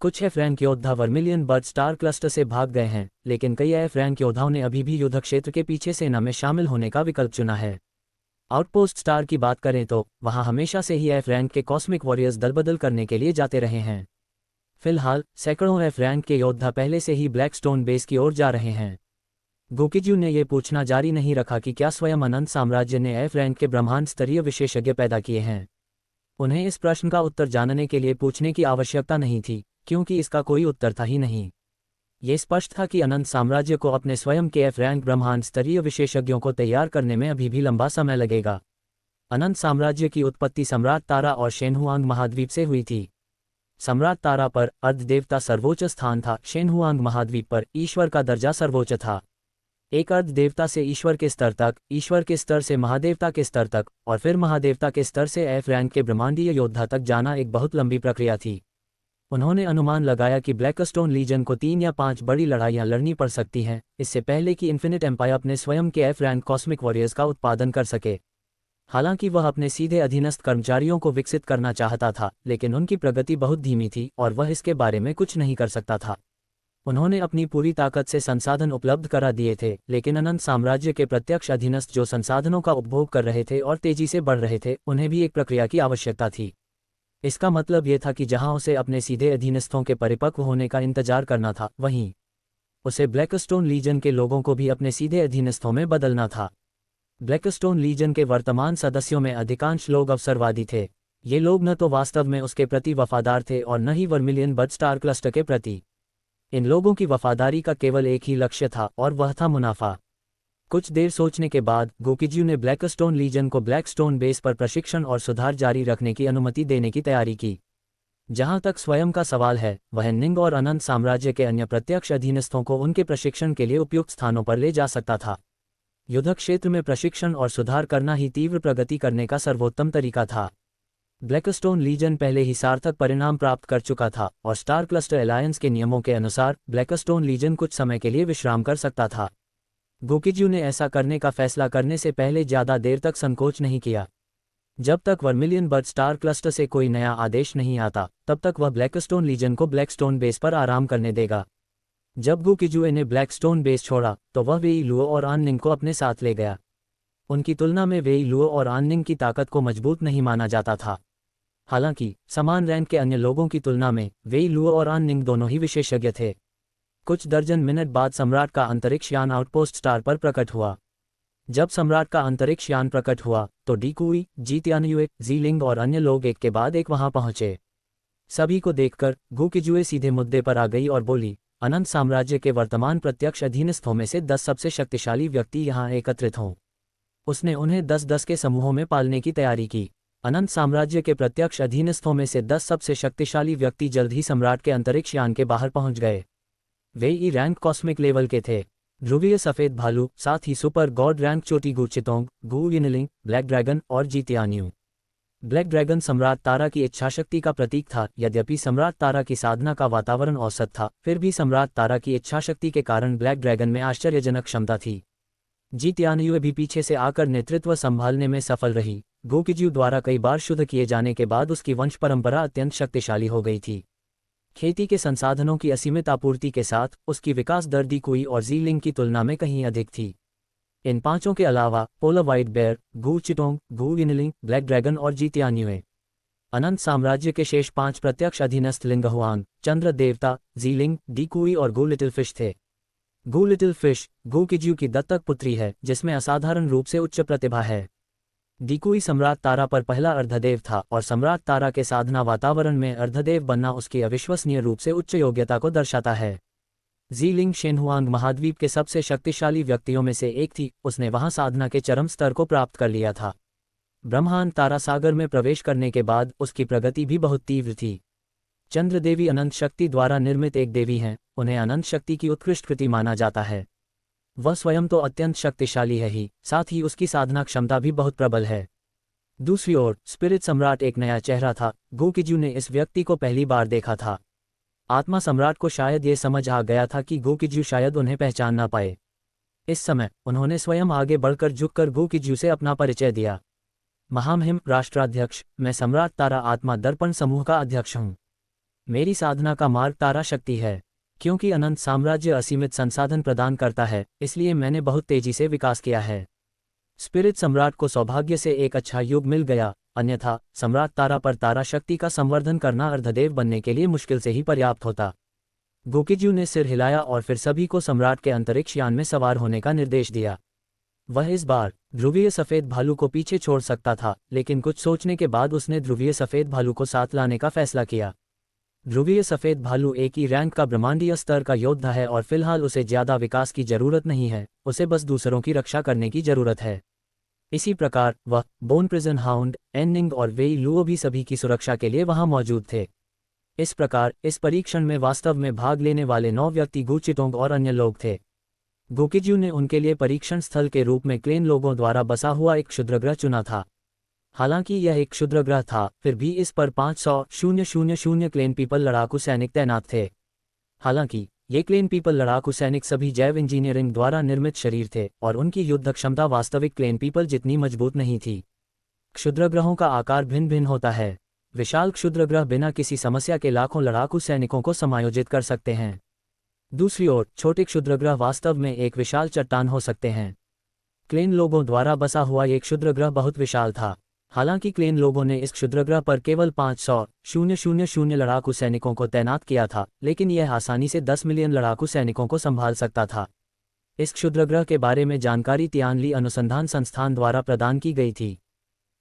कुछ एफ रैंक योद्धा वर्मिलियन बर्ड स्टार क्लस्टर से भाग गए हैं, लेकिन कई एफ रैंक योद्धाओं ने अभी भी युद्ध क्षेत्र के पीछे सेना में शामिल होने का विकल्प चुना है। आउटपोस्ट स्टार की बात करें तो वहां हमेशा से ही एफ रैंक के कॉस्मिक वॉरियर्स दलबदल करने के लिए जाते रहे हैं। फिलहाल सैकड़ों एफ रैंक के योद्धा पहले से ही ब्लैकस्टोन बेस की ओर जा रहे हैं। गोकिज्यू ने यह पूछना जारी नहीं रखा कि क्या स्वयं अनंत साम्राज्य ने एफ रैंक के ब्रह्मांड स्तरीय विशेषज्ञ पैदा किए हैं। उन्हें इस प्रश्न का उत्तर जानने के लिए पूछने की आवश्यकता नहीं थी, क्योंकि इसका कोई उत्तर था ही नहीं। ये स्पष्ट था कि अनंत साम्राज्य को अपने स्वयं के एफ रैंक ब्रह्मांड स्तरीय विशेषज्ञों को तैयार करने में अभी भी लंबा समय लगेगा। अनंत साम्राज्य की उत्पत्ति सम्राट तारा और शेनहुआंग महाद्वीप से हुई थी। सम्राट तारा पर अर्धदेवता सर्वोच्च स्थान था, शेनहुआंग महाद्वीप पर ईश्वर का दर्जा सर्वोच्च था। एक अर्धदेवता से ईश्वर के स्तर तक, ईश्वर के स्तर से महादेवता के स्तर तक, और फिर महादेवता के स्तर से एफ रैंक के ब्रह्मांडीय योद्धा तक जाना एक बहुत लंबी प्रक्रिया थी। उन्होंने अनुमान लगाया कि ब्लैकस्टोन लीजन को 3 या 5 बड़ी लड़ाइयां लड़नी पड़ सकती हैं, इससे पहले कि इन्फिनिट एम्पायर अपने स्वयं के एफ रैंक कॉस्मिक वॉरियर्स का उत्पादन कर सके। हालांकि वह अपने सीधे अधीनस्थ कर्मचारियों को विकसित करना चाहता था, लेकिन उनकी प्रगति बहुत धीमी थी और वह इसके बारे में कुछ नहीं कर सकता था। उन्होंने अपनी पूरी ताकत से संसाधन उपलब्ध करा दिए थे, लेकिन अनंत साम्राज्य के प्रत्यक्ष अधीनस्थ जो संसाधनों का उपभोग कर रहे थे और तेजी से बढ़ रहे थे, उन्हें भी एक प्रक्रिया की आवश्यकता थी। इसका मतलब यह था कि जहां उसे अपने सीधे अधीनस्थों के परिपक्व होने का इंतजार करना था, वहीं उसे ब्लैकस्टोन लीजन के लोगों को भी अपने सीधे अधीनस्थों में बदलना था। ब्लैकस्टोन लीजन के वर्तमान सदस्यों में अधिकांश लोग अवसरवादी थे। ये लोग न तो वास्तव में उसके प्रति वफादार थे और न ही वर्मिलियन बट स्टार क्लस्टर के प्रति। इन लोगों की वफादारी का केवल एक ही लक्ष्य था और वह था मुनाफा। कुछ देर सोचने के बाद गोकिजू ने ब्लैकस्टोन लीजन को ब्लैकस्टोन बेस पर प्रशिक्षण और सुधार जारी रखने की अनुमति देने की तैयारी की। जहां तक स्वयं का सवाल है, वह निंग और अनंत साम्राज्य के अन्य प्रत्यक्ष अधीनस्थों को उनके प्रशिक्षण के लिए उपयुक्त स्थानों पर ले जा सकता था। युद्ध क्षेत्र में प्रशिक्षण और सुधार करना ही तीव्र प्रगति करने का सर्वोत्तम तरीका था। ब्लैकस्टोन लीजन पहले ही सार्थक परिणाम प्राप्त कर चुका था और स्टार क्लस्टर अलायंस के नियमों के अनुसार ब्लैकस्टोन लीजन कुछ समय के लिए विश्राम कर सकता था। गोकिजू ने ऐसा करने का फैसला करने से पहले ज़्यादा देर तक संकोच नहीं किया। जब तक वर्मिलियन बट स्टार क्लस्टर से कोई नया आदेश नहीं आता, तब तक वह ब्लैकस्टोन लीजन को ब्लैकस्टोन बेस पर आराम करने देगा। जब गोकिजू ने ब्लैकस्टोन बेस छोड़ा तो वह वेई लुओ और आन निंग को अपने साथ ले गया। उनकी तुलना में वेई लुओ और आन निंग की ताकत को मजबूत नहीं माना जाता था। हालांकि समान रैंक के अन्य लोगों की तुलना में वेई लुओ और आन निंग दोनों ही विशेषज्ञ थे। कुछ दर्जन मिनट बाद सम्राट का अंतरिक्ष यान आउटपोस्ट स्टार पर प्रकट हुआ। जब सम्राट का अंतरिक्ष यान प्रकट हुआ तो डीकुई, जी तियानयुए, जीलिंग और अन्य लोग एक के बाद एक वहां पहुंचे। सभी को देखकर गोकिजुए सीधे मुद्दे पर आ गई और बोली, अनंत साम्राज्य के वर्तमान प्रत्यक्ष अधीनस्थों में से 10 सबसे शक्तिशाली व्यक्ति यहाँ एकत्रित हों। उसने उन्हें 10-10 के समूहों में पालने की तैयारी की। अनंत साम्राज्य के प्रत्यक्ष अधीनस्थों में से 10 सबसे शक्तिशाली व्यक्ति जल्द ही सम्राट के अंतरिक्ष यान के बाहर पहुंच गए। वे ई रैंक कॉस्मिक लेवल के थे। ध्रुवीय सफेद भालू, साथ ही सुपर गॉड रैंक चोटी गू चितोंग, गू यिनलिंग, ब्लैक ड्रैगन और जी तियान्यू। ब्लैक ड्रैगन सम्राट तारा की इच्छाशक्ति का प्रतीक था। यद्यपि सम्राट तारा की साधना का वातावरण औसत था, फिर भी सम्राट तारा की इच्छाशक्ति के कारण ब्लैक ड्रैगन में आश्चर्यजनक क्षमता थी। जी तियान्यू भी पीछे से आकर नेतृत्व संभालने में सफल रही। गोकिजू द्वारा कई बार शुद्ध किए जाने के बाद उसकी वंश परंपरा अत्यंत शक्तिशाली हो गई थी। खेती के संसाधनों की असीमित आपूर्ति के साथ उसकी विकास दर डीकुई और जीलिंग की तुलना में कहीं अधिक थी। इन पांचों के अलावा पोलर व्हाइट बेयर, गू चिटोंग, गू यिनलिंग, ब्लैक ड्रैगन और जी तियान्युए। अनंत साम्राज्य के शेष 5 प्रत्यक्ष अधीनस्थ लिंगहुआंग, चंद्र देवता, जीलिंग, डीकुई और गू लिटिल फिश थे। गू लिटिल फिश गोकिजू की दत्तक पुत्री है, जिसमें असाधारण रूप से उच्च प्रतिभा है। डीकुई सम्राट तारा पर पहला अर्धदेव था और सम्राट तारा के साधना वातावरण में अर्धदेव बनना उसकी अविश्वसनीय रूप से उच्च योग्यता को दर्शाता है। जीलिंग शेनहुआंग महाद्वीप के सबसे शक्तिशाली व्यक्तियों में से एक थी। उसने वहां साधना के चरम स्तर को प्राप्त कर लिया था। ब्रह्मांड तारा सागर में प्रवेश करने के बाद उसकी प्रगति भी बहुत तीव्र थी। चंद्र देवी अनंत शक्ति द्वारा निर्मित एक देवी हैं। उन्हें अनंत शक्ति की उत्कृष्ट कृति माना जाता है। वह स्वयं तो अत्यंत शक्तिशाली है ही, साथ ही उसकी साधना क्षमता भी बहुत प्रबल है। दूसरी ओर स्पिरिट सम्राट एक नया चेहरा था। गोकिजू ने इस व्यक्ति को पहली बार देखा था। आत्मा सम्राट को शायद ये समझ आ गया था कि गोकिजू शायद उन्हें पहचान ना पाए। इस समय उन्होंने स्वयं आगे बढ़कर झुककर गोकिजू से अपना परिचय दिया। महामहिम राष्ट्राध्यक्ष, मैं सम्राट तारा आत्मा दर्पण समूह का अध्यक्ष हूँ। मेरी साधना का मार्ग तारा शक्ति है। क्योंकि अनंत साम्राज्य असीमित संसाधन प्रदान करता है, इसलिए मैंने बहुत तेजी से विकास किया है। स्पिरिट सम्राट को सौभाग्य से एक अच्छा युग मिल गया, अन्यथा सम्राट तारा पर तारा शक्ति का संवर्धन करना अर्धदेव बनने के लिए मुश्किल से ही पर्याप्त होता। गोकिजू ने सिर हिलाया और फिर सभी को सम्राट के अंतरिक्ष यान में सवार होने का निर्देश दिया। वह इस बार ध्रुवीय सफेद भालू को पीछे छोड़ सकता था, लेकिन कुछ सोचने के बाद उसने ध्रुवीय सफेद भालू को साथ लाने का फैसला किया। ध्रुवीय सफेद भालू एक ही रैंक का ब्रह्मांडीय स्तर का योद्धा है और फिलहाल उसे ज्यादा विकास की जरूरत नहीं है। उसे बस दूसरों की रक्षा करने की जरूरत है। इसी प्रकार वह, बोन प्रिजन हाउंड, एनिंग और वेई लुओ भी सभी की सुरक्षा के लिए वहां मौजूद थे। इस प्रकार इस परीक्षण में वास्तव में भाग लेने वाले 9 व्यक्ति गू चिटोंग और अन्य लोग थे। गोकिजू ने उनके लिए परीक्षण स्थल के रूप में क्लेन लोगों द्वारा बसा हुआ एक क्षुद्रग्रह चुना था। हालांकि यह एक क्षुद्रग्रह था, फिर भी इस पर 500,000 क्लेन पीपल लड़ाकू सैनिक तैनात थे। हालांकि ये क्लेन पीपल लड़ाकू सैनिक सभी जैव इंजीनियरिंग द्वारा निर्मित शरीर थे और उनकी युद्ध क्षमता वास्तविक क्लेन पीपल जितनी मजबूत नहीं थी। क्षुद्रग्रहों का आकार भिन्न भिन्न होता है। विशाल क्षुद्रग्रह बिना किसी समस्या के लाखों लड़ाकू सैनिकों को समायोजित कर सकते हैं। दूसरी ओर छोटे क्षुद्रग्रह वास्तव में एक विशाल चट्टान हो सकते हैं। क्लेन लोगों द्वारा बसा हुआ एक क्षुद्रग्रह बहुत विशाल था। हालांकि क्लेन लोगों ने इस क्षुद्रग्रह पर केवल 500,000 लड़ाकू सैनिकों को तैनात किया था, लेकिन यह आसानी से 10 मिलियन लड़ाकू सैनिकों को संभाल सकता था। इस क्षुद्रग्रह के बारे में जानकारी तियानली अनुसंधान संस्थान द्वारा प्रदान की गई थी।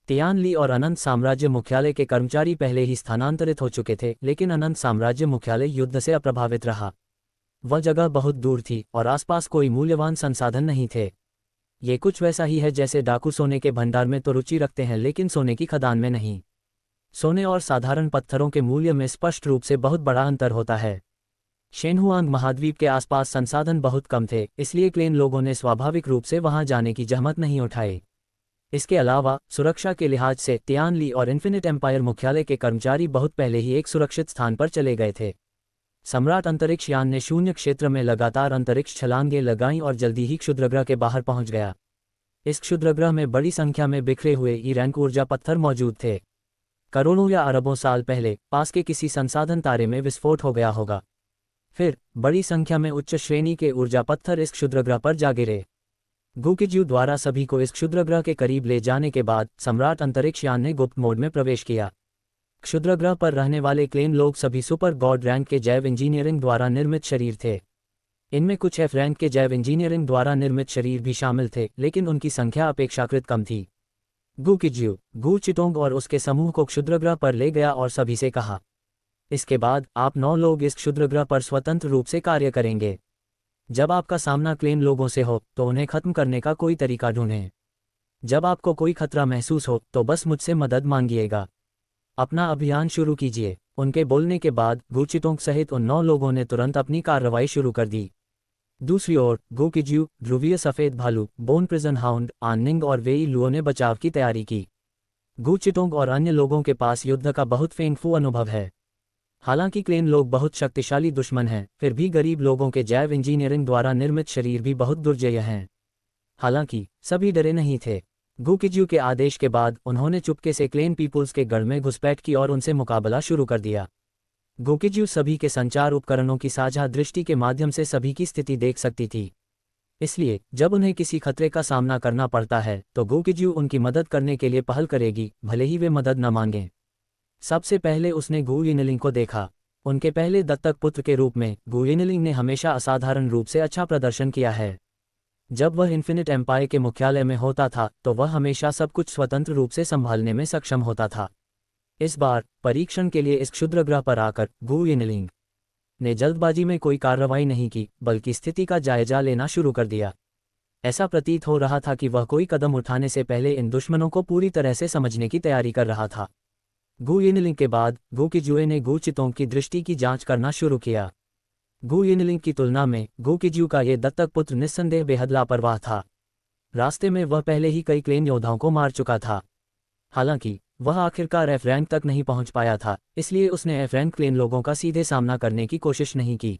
तियानली और अनंत साम्राज्य मुख्यालय के कर्मचारी पहले ही स्थानांतरित हो चुके थे, लेकिन अनंत साम्राज्य मुख्यालय युद्ध से अप्रभावित रहा। वह जगह बहुत दूर थी और आसपास कोई मूल्यवान संसाधन नहीं थे। ये कुछ वैसा ही है जैसे डाकू सोने के भंडार में तो रुचि रखते हैं, लेकिन सोने की खदान में नहीं। सोने और साधारण पत्थरों के मूल्य में स्पष्ट रूप से बहुत बड़ा अंतर होता है। शेनहुआंग महाद्वीप के आसपास संसाधन बहुत कम थे, इसलिए क्लेन लोगों ने स्वाभाविक रूप से वहां जाने की जहमत नहीं उठाई। इसके अलावा सुरक्षा के लिहाज से तियानली और इन्फिनिट एम्पायर मुख्यालय के कर्मचारी बहुत पहले ही एक सुरक्षित स्थान पर चले गए थे। सम्राट अंतरिक्ष यान ने शून्य क्षेत्र में लगातार अंतरिक्ष छलांगें लगाईं और जल्दी ही क्षुद्रग्रह के बाहर पहुंच गया। इस क्षुद्रग्रह में बड़ी संख्या में बिखरे हुए ई रैंक ऊर्जा पत्थर मौजूद थे। करोड़ों या अरबों साल पहले पास के किसी संसाधन तारे में विस्फोट हो गया होगा। फिर बड़ी संख्या में उच्च श्रेणी के ऊर्जा पत्थर इस क्षुद्रग्रह पर जा गिरे। गुकिज्यू द्वारा सभी को इस क्षुद्रग्रह के करीब ले जाने के बाद सम्राट अंतरिक्ष यान ने गुप्त मोड में प्रवेश किया। क्षुद्रग्रह पर रहने वाले क्लेन लोग सभी सुपर गॉड रैंक के जैव इंजीनियरिंग द्वारा निर्मित शरीर थे। इनमें कुछ एफ रैंक के जैव इंजीनियरिंग द्वारा निर्मित शरीर भी शामिल थे, लेकिन उनकी संख्या अपेक्षाकृत कम थी। गुकिज्यू गु चिटोंग और उसके समूह को क्षुद्रग्रह पर ले गया और सभी से कहा, इसके बाद आप 9 लोग इस क्षुद्रग्रह पर स्वतंत्र रूप से कार्य करेंगे। जब आपका सामना क्लेन लोगों से हो तो उन्हें खत्म करने का कोई तरीका ढूंढें। जब आपको कोई खतरा महसूस हो तो बस मुझसे मदद मांगिएगा। अपना अभियान शुरू कीजिए। उनके बोलने के बाद गुचिटोंग सहित उन 9 लोगों ने तुरंत अपनी कार्रवाई शुरू कर दी। दूसरी ओर गुकिज्यू, ध्रुवीय सफेद भालू, बोन प्रिजन हाउंड, आननिंग और वेई लुओ ने बचाव की तैयारी की। गुचिटोंग और अन्य लोगों के पास युद्ध का बहुत फेंगफू अनुभव है। हालांकि क्लेन लोग बहुत शक्तिशाली दुश्मन हैं, फिर भी गरीब लोगों के जैव इंजीनियरिंग द्वारा निर्मित शरीर भी बहुत दुर्जय हैं। हालांकि सभी डरे नहीं थे। गुकिज्यू के आदेश के बाद उन्होंने चुपके से क्लेन पीपुल्स के गढ़ में घुसपैठ की और उनसे मुकाबला शुरू कर दिया। गुकिज्यू सभी के संचार उपकरणों की साझा दृष्टि के माध्यम से सभी की स्थिति देख सकती थी। इसलिए जब उन्हें किसी खतरे का सामना करना पड़ता है तो गुकिज्यू उनकी मदद करने के लिए पहल करेगी, भले ही वे मदद न मांगें। सबसे पहले उसने गु यिनलिंग को देखा। उनके पहले दत्तक पुत्र के रूप में गु यिनलिंग ने हमेशा असाधारण रूप से अच्छा प्रदर्शन किया है। जब वह इन्फिनिट एम्पायर के मुख्यालय में होता था तो वह हमेशा सब कुछ स्वतंत्र रूप से संभालने में सक्षम होता था। इस बार परीक्षण के लिए इस क्षुद्रग्रह पर आकर गु यिनलिंग ने जल्दबाजी में कोई कार्रवाई नहीं की, बल्कि स्थिति का जायजा लेना शुरू कर दिया। ऐसा प्रतीत हो रहा था कि वह कोई कदम उठाने से पहले इन दुश्मनों को पूरी तरह से समझने की तैयारी कर रहा था। गु यिनलिंग के बाद गुकिज्यू ने गु चितोंग की दृष्टि की जांच करना शुरू किया। गु यिनलिंग की तुलना में गुकिज्यू का ये दत्तक पुत्र निस्संदेह बेहद लापरवाह था। रास्ते में वह पहले ही कई क्लेन योद्धाओं को मार चुका था। हालांकि वह आखिरकार एफ रैंक तक नहीं पहुंच पाया था, इसलिए उसने एफ रैंक क्लेन लोगों का सीधे सामना करने की कोशिश नहीं की।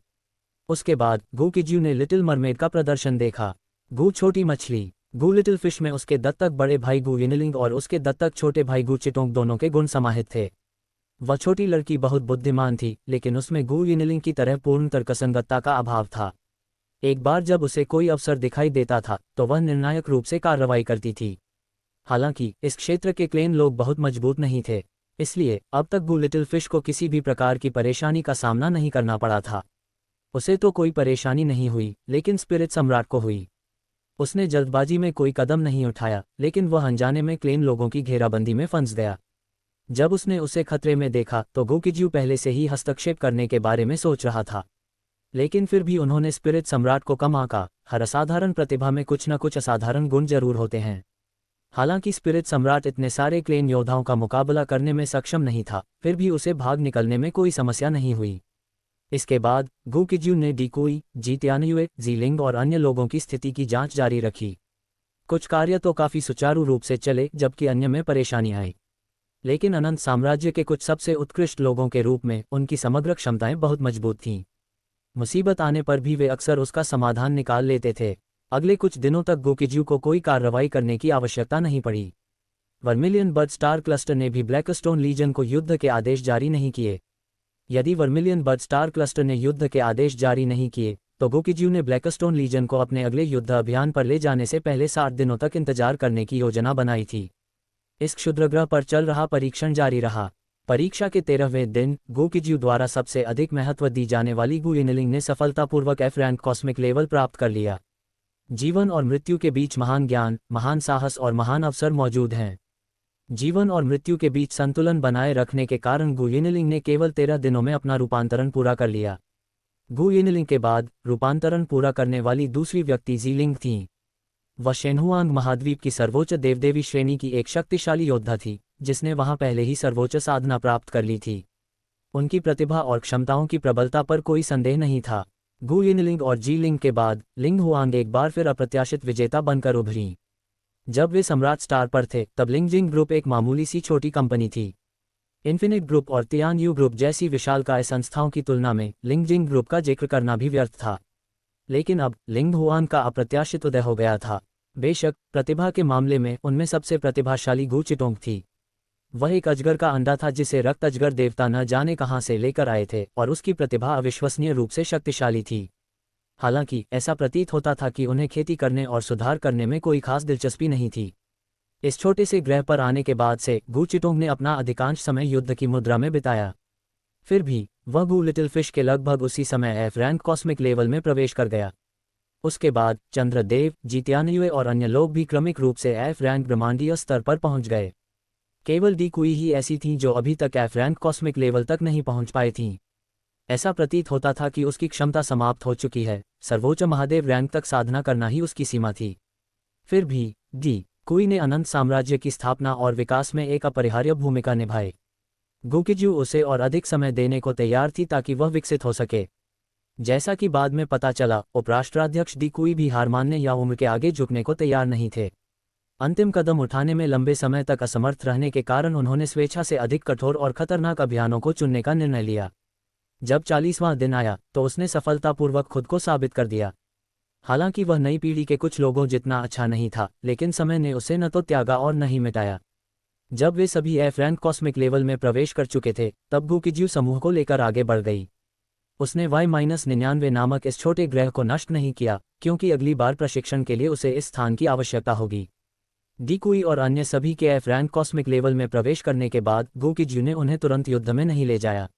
उसके बाद गुकिज्यू ने लिटिल मरमेड का प्रदर्शन देखा। गु छोटी मछली गु लिटिल फिश में उसके दत्तक बड़े भाई गु यिनलिंग और उसके दत्तक छोटे भाई गु चिटोंग दोनों के गुण समाहित थे। वह छोटी लड़की बहुत बुद्धिमान थी, लेकिन उसमें गु यिनलिंग की तरह पूर्ण तर्कसंगतता का अभाव था। एक बार जब उसे कोई अवसर दिखाई देता था तो वह निर्णायक रूप से कार्रवाई करती थी। हालांकि इस क्षेत्र के क्लेन लोग बहुत मजबूत नहीं थे, इसलिए अब तक गु लिटिल फिश को किसी भी प्रकार की परेशानी का सामना नहीं करना पड़ा था। उसे तो कोई परेशानी नहीं हुई, लेकिन स्पिरिट सम्राट को हुई। उसने जल्दबाजी में कोई कदम नहीं उठाया, लेकिन वह अनजाने में क्लेन लोगों की घेराबंदी में फंस गया। जब उसने उसे खतरे में देखा तो गुकिज्यू पहले से ही हस्तक्षेप करने के बारे में सोच रहा था, लेकिन फिर भी उन्होंने स्पिरिट सम्राट को कम आंका। हर असाधारण प्रतिभा में कुछ न कुछ असाधारण गुण जरूर होते हैं। हालांकि स्पिरिट सम्राट इतने सारे क्लेन योद्धाओं का मुकाबला करने में सक्षम नहीं था, फिर भी उसे भाग निकलने में कोई समस्या नहीं हुई। इसके बाद गुकिज्यू ने डिकुई, जी तियानयुए, जीलिंग और अन्य लोगों की स्थिति की जांच जारी रखी। कुछ कार्य तो काफी सुचारू रूप से चले, जबकि अन्य में परेशानी आई। लेकिन अनंत साम्राज्य के कुछ सबसे उत्कृष्ट लोगों के रूप में उनकी समग्र क्षमताएं बहुत मजबूत थीं। मुसीबत आने पर भी वे अक्सर उसका समाधान निकाल लेते थे। अगले कुछ दिनों तक गुकिज्यू को कोई कार्रवाई करने की आवश्यकता नहीं पड़ी। वर्मिलियन बर्ड स्टार क्लस्टर ने भी ब्लैकस्टोन लीजन को युद्ध के आदेश जारी नहीं किए। यदि वर्मिलियन बर्ड स्टार क्लस्टर ने युद्ध के आदेश जारी नहीं किए तो गुकिज्यू ने ब्लैकस्टोन लीजन को अपने अगले युद्ध अभियान पर ले जाने से पहले 60 दिनों तक इंतजार करने की योजना बनाई थी। इस क्षुद्रग्रह पर चल रहा परीक्षण जारी रहा। परीक्षा के 13वें दिन गो किज्यू द्वारा सबसे अधिक महत्व दी जाने वाली गु यिनलिंग ने सफलतापूर्वक एफ रैंक कॉस्मिक लेवल प्राप्त कर लिया। जीवन और मृत्यु के बीच महान ज्ञान, महान साहस और महान अवसर मौजूद हैं। जीवन और मृत्यु के बीच संतुलन बनाए रखने के कारण गु यिनलिंग ने केवल 13 दिनों में अपना रूपांतरण पूरा कर लिया। गु यिनलिंग के बाद रूपांतरण पूरा करने वाली दूसरी व्यक्ति जीलिंग थीं। वह शेनहुआंग महाद्वीप की सर्वोच्च देवदेवी श्रेणी की एक शक्तिशाली योद्धा थी, जिसने वहां पहले ही सर्वोच्च साधना प्राप्त कर ली थी। उनकी प्रतिभा और क्षमताओं की प्रबलता पर कोई संदेह नहीं था। गु यिनलिंग और जीलिंग के बाद लिंग हुआंग एक बार फिर अप्रत्याशित विजेता बनकर उभरी। जब वे सम्राट स्टार पर थे तब लिंगजिंग ग्रुप एक मामूली सी छोटी कंपनी थी। इन्फिनिट ग्रुप और तियानयू ग्रुप जैसी विशालकाय संस्थाओं की तुलना में लिंगजिंग ग्रुप का जिक्र करना भी व्यर्थ था। लेकिन अब लिंग हुआंग का अप्रत्याशित उदय हो गया था। बेशक प्रतिभा के मामले में उनमें सबसे प्रतिभाशाली गु चिटोंग थी। वह एक अजगर का अंडा था जिसे रक्त अजगर देवता न जाने कहां से लेकर आए थे और उसकी प्रतिभा अविश्वसनीय रूप से शक्तिशाली थी। हालांकि ऐसा प्रतीत होता था कि उन्हें खेती करने और सुधार करने में कोई खास दिलचस्पी नहीं थी। इस छोटे से ग्रह पर आने के बाद से गु चिटोंग ने अपना अधिकांश समय युद्ध की मुद्रा में बिताया। फिर भी वह गु लिटिल फिश के लगभग उसी समय एफ रैंक कॉस्मिक लेवल में प्रवेश कर गया। उसके बाद चंद्रदेव, जित्यानयुए और अन्य लोग भी क्रमिक रूप से एफ रैंक ब्रह्मांडीय स्तर पर पहुंच गए। केवल डी कुई ही ऐसी थीं जो अभी तक एफ रैंक कॉस्मिक लेवल तक नहीं पहुंच पाई थीं। ऐसा प्रतीत होता था कि उसकी क्षमता समाप्त हो चुकी है। सर्वोच्च महादेव रैंक तक साधना करना ही उसकी सीमा थी। फिर भी डी कुई ने अनंत साम्राज्य की स्थापना और विकास में एक अपरिहार्य भूमिका निभाई। गु किज्यू उसे और अधिक समय देने को तैयार थी ताकि वह विकसित हो सके। जैसा कि बाद में पता चला, उपराष्ट्राध्यक्ष डी कुई भी हार मानने या उम्र के आगे झुकने को तैयार नहीं थे। अंतिम कदम उठाने में लंबे समय तक असमर्थ रहने के कारण उन्होंने स्वेच्छा से अधिक कठोर और खतरनाक अभियानों को चुनने का निर्णय लिया। जब 40वां दिन आया तो उसने सफलतापूर्वक खुद को साबित कर दिया। हालांकि वह नई पीढ़ी के कुछ लोगों जितना अच्छा नहीं था, लेकिन समय ने उसे न तो त्यागा और न ही मिटाया। जब वे सभी एफ रैंक कॉस्मिक लेवल में प्रवेश कर चुके थे तब गु किज्यू समूह को लेकर आगे बढ़ गई। उसने Y-99 नामक इस छोटे ग्रह को नष्ट नहीं किया, क्योंकि अगली बार प्रशिक्षण के लिए उसे इस स्थान की आवश्यकता होगी। डी कुई और अन्य सभी के एफ रैंक कॉस्मिक लेवल में प्रवेश करने के बाद गु किज्यू ने उन्हें तुरंत युद्ध में नहीं ले जाया।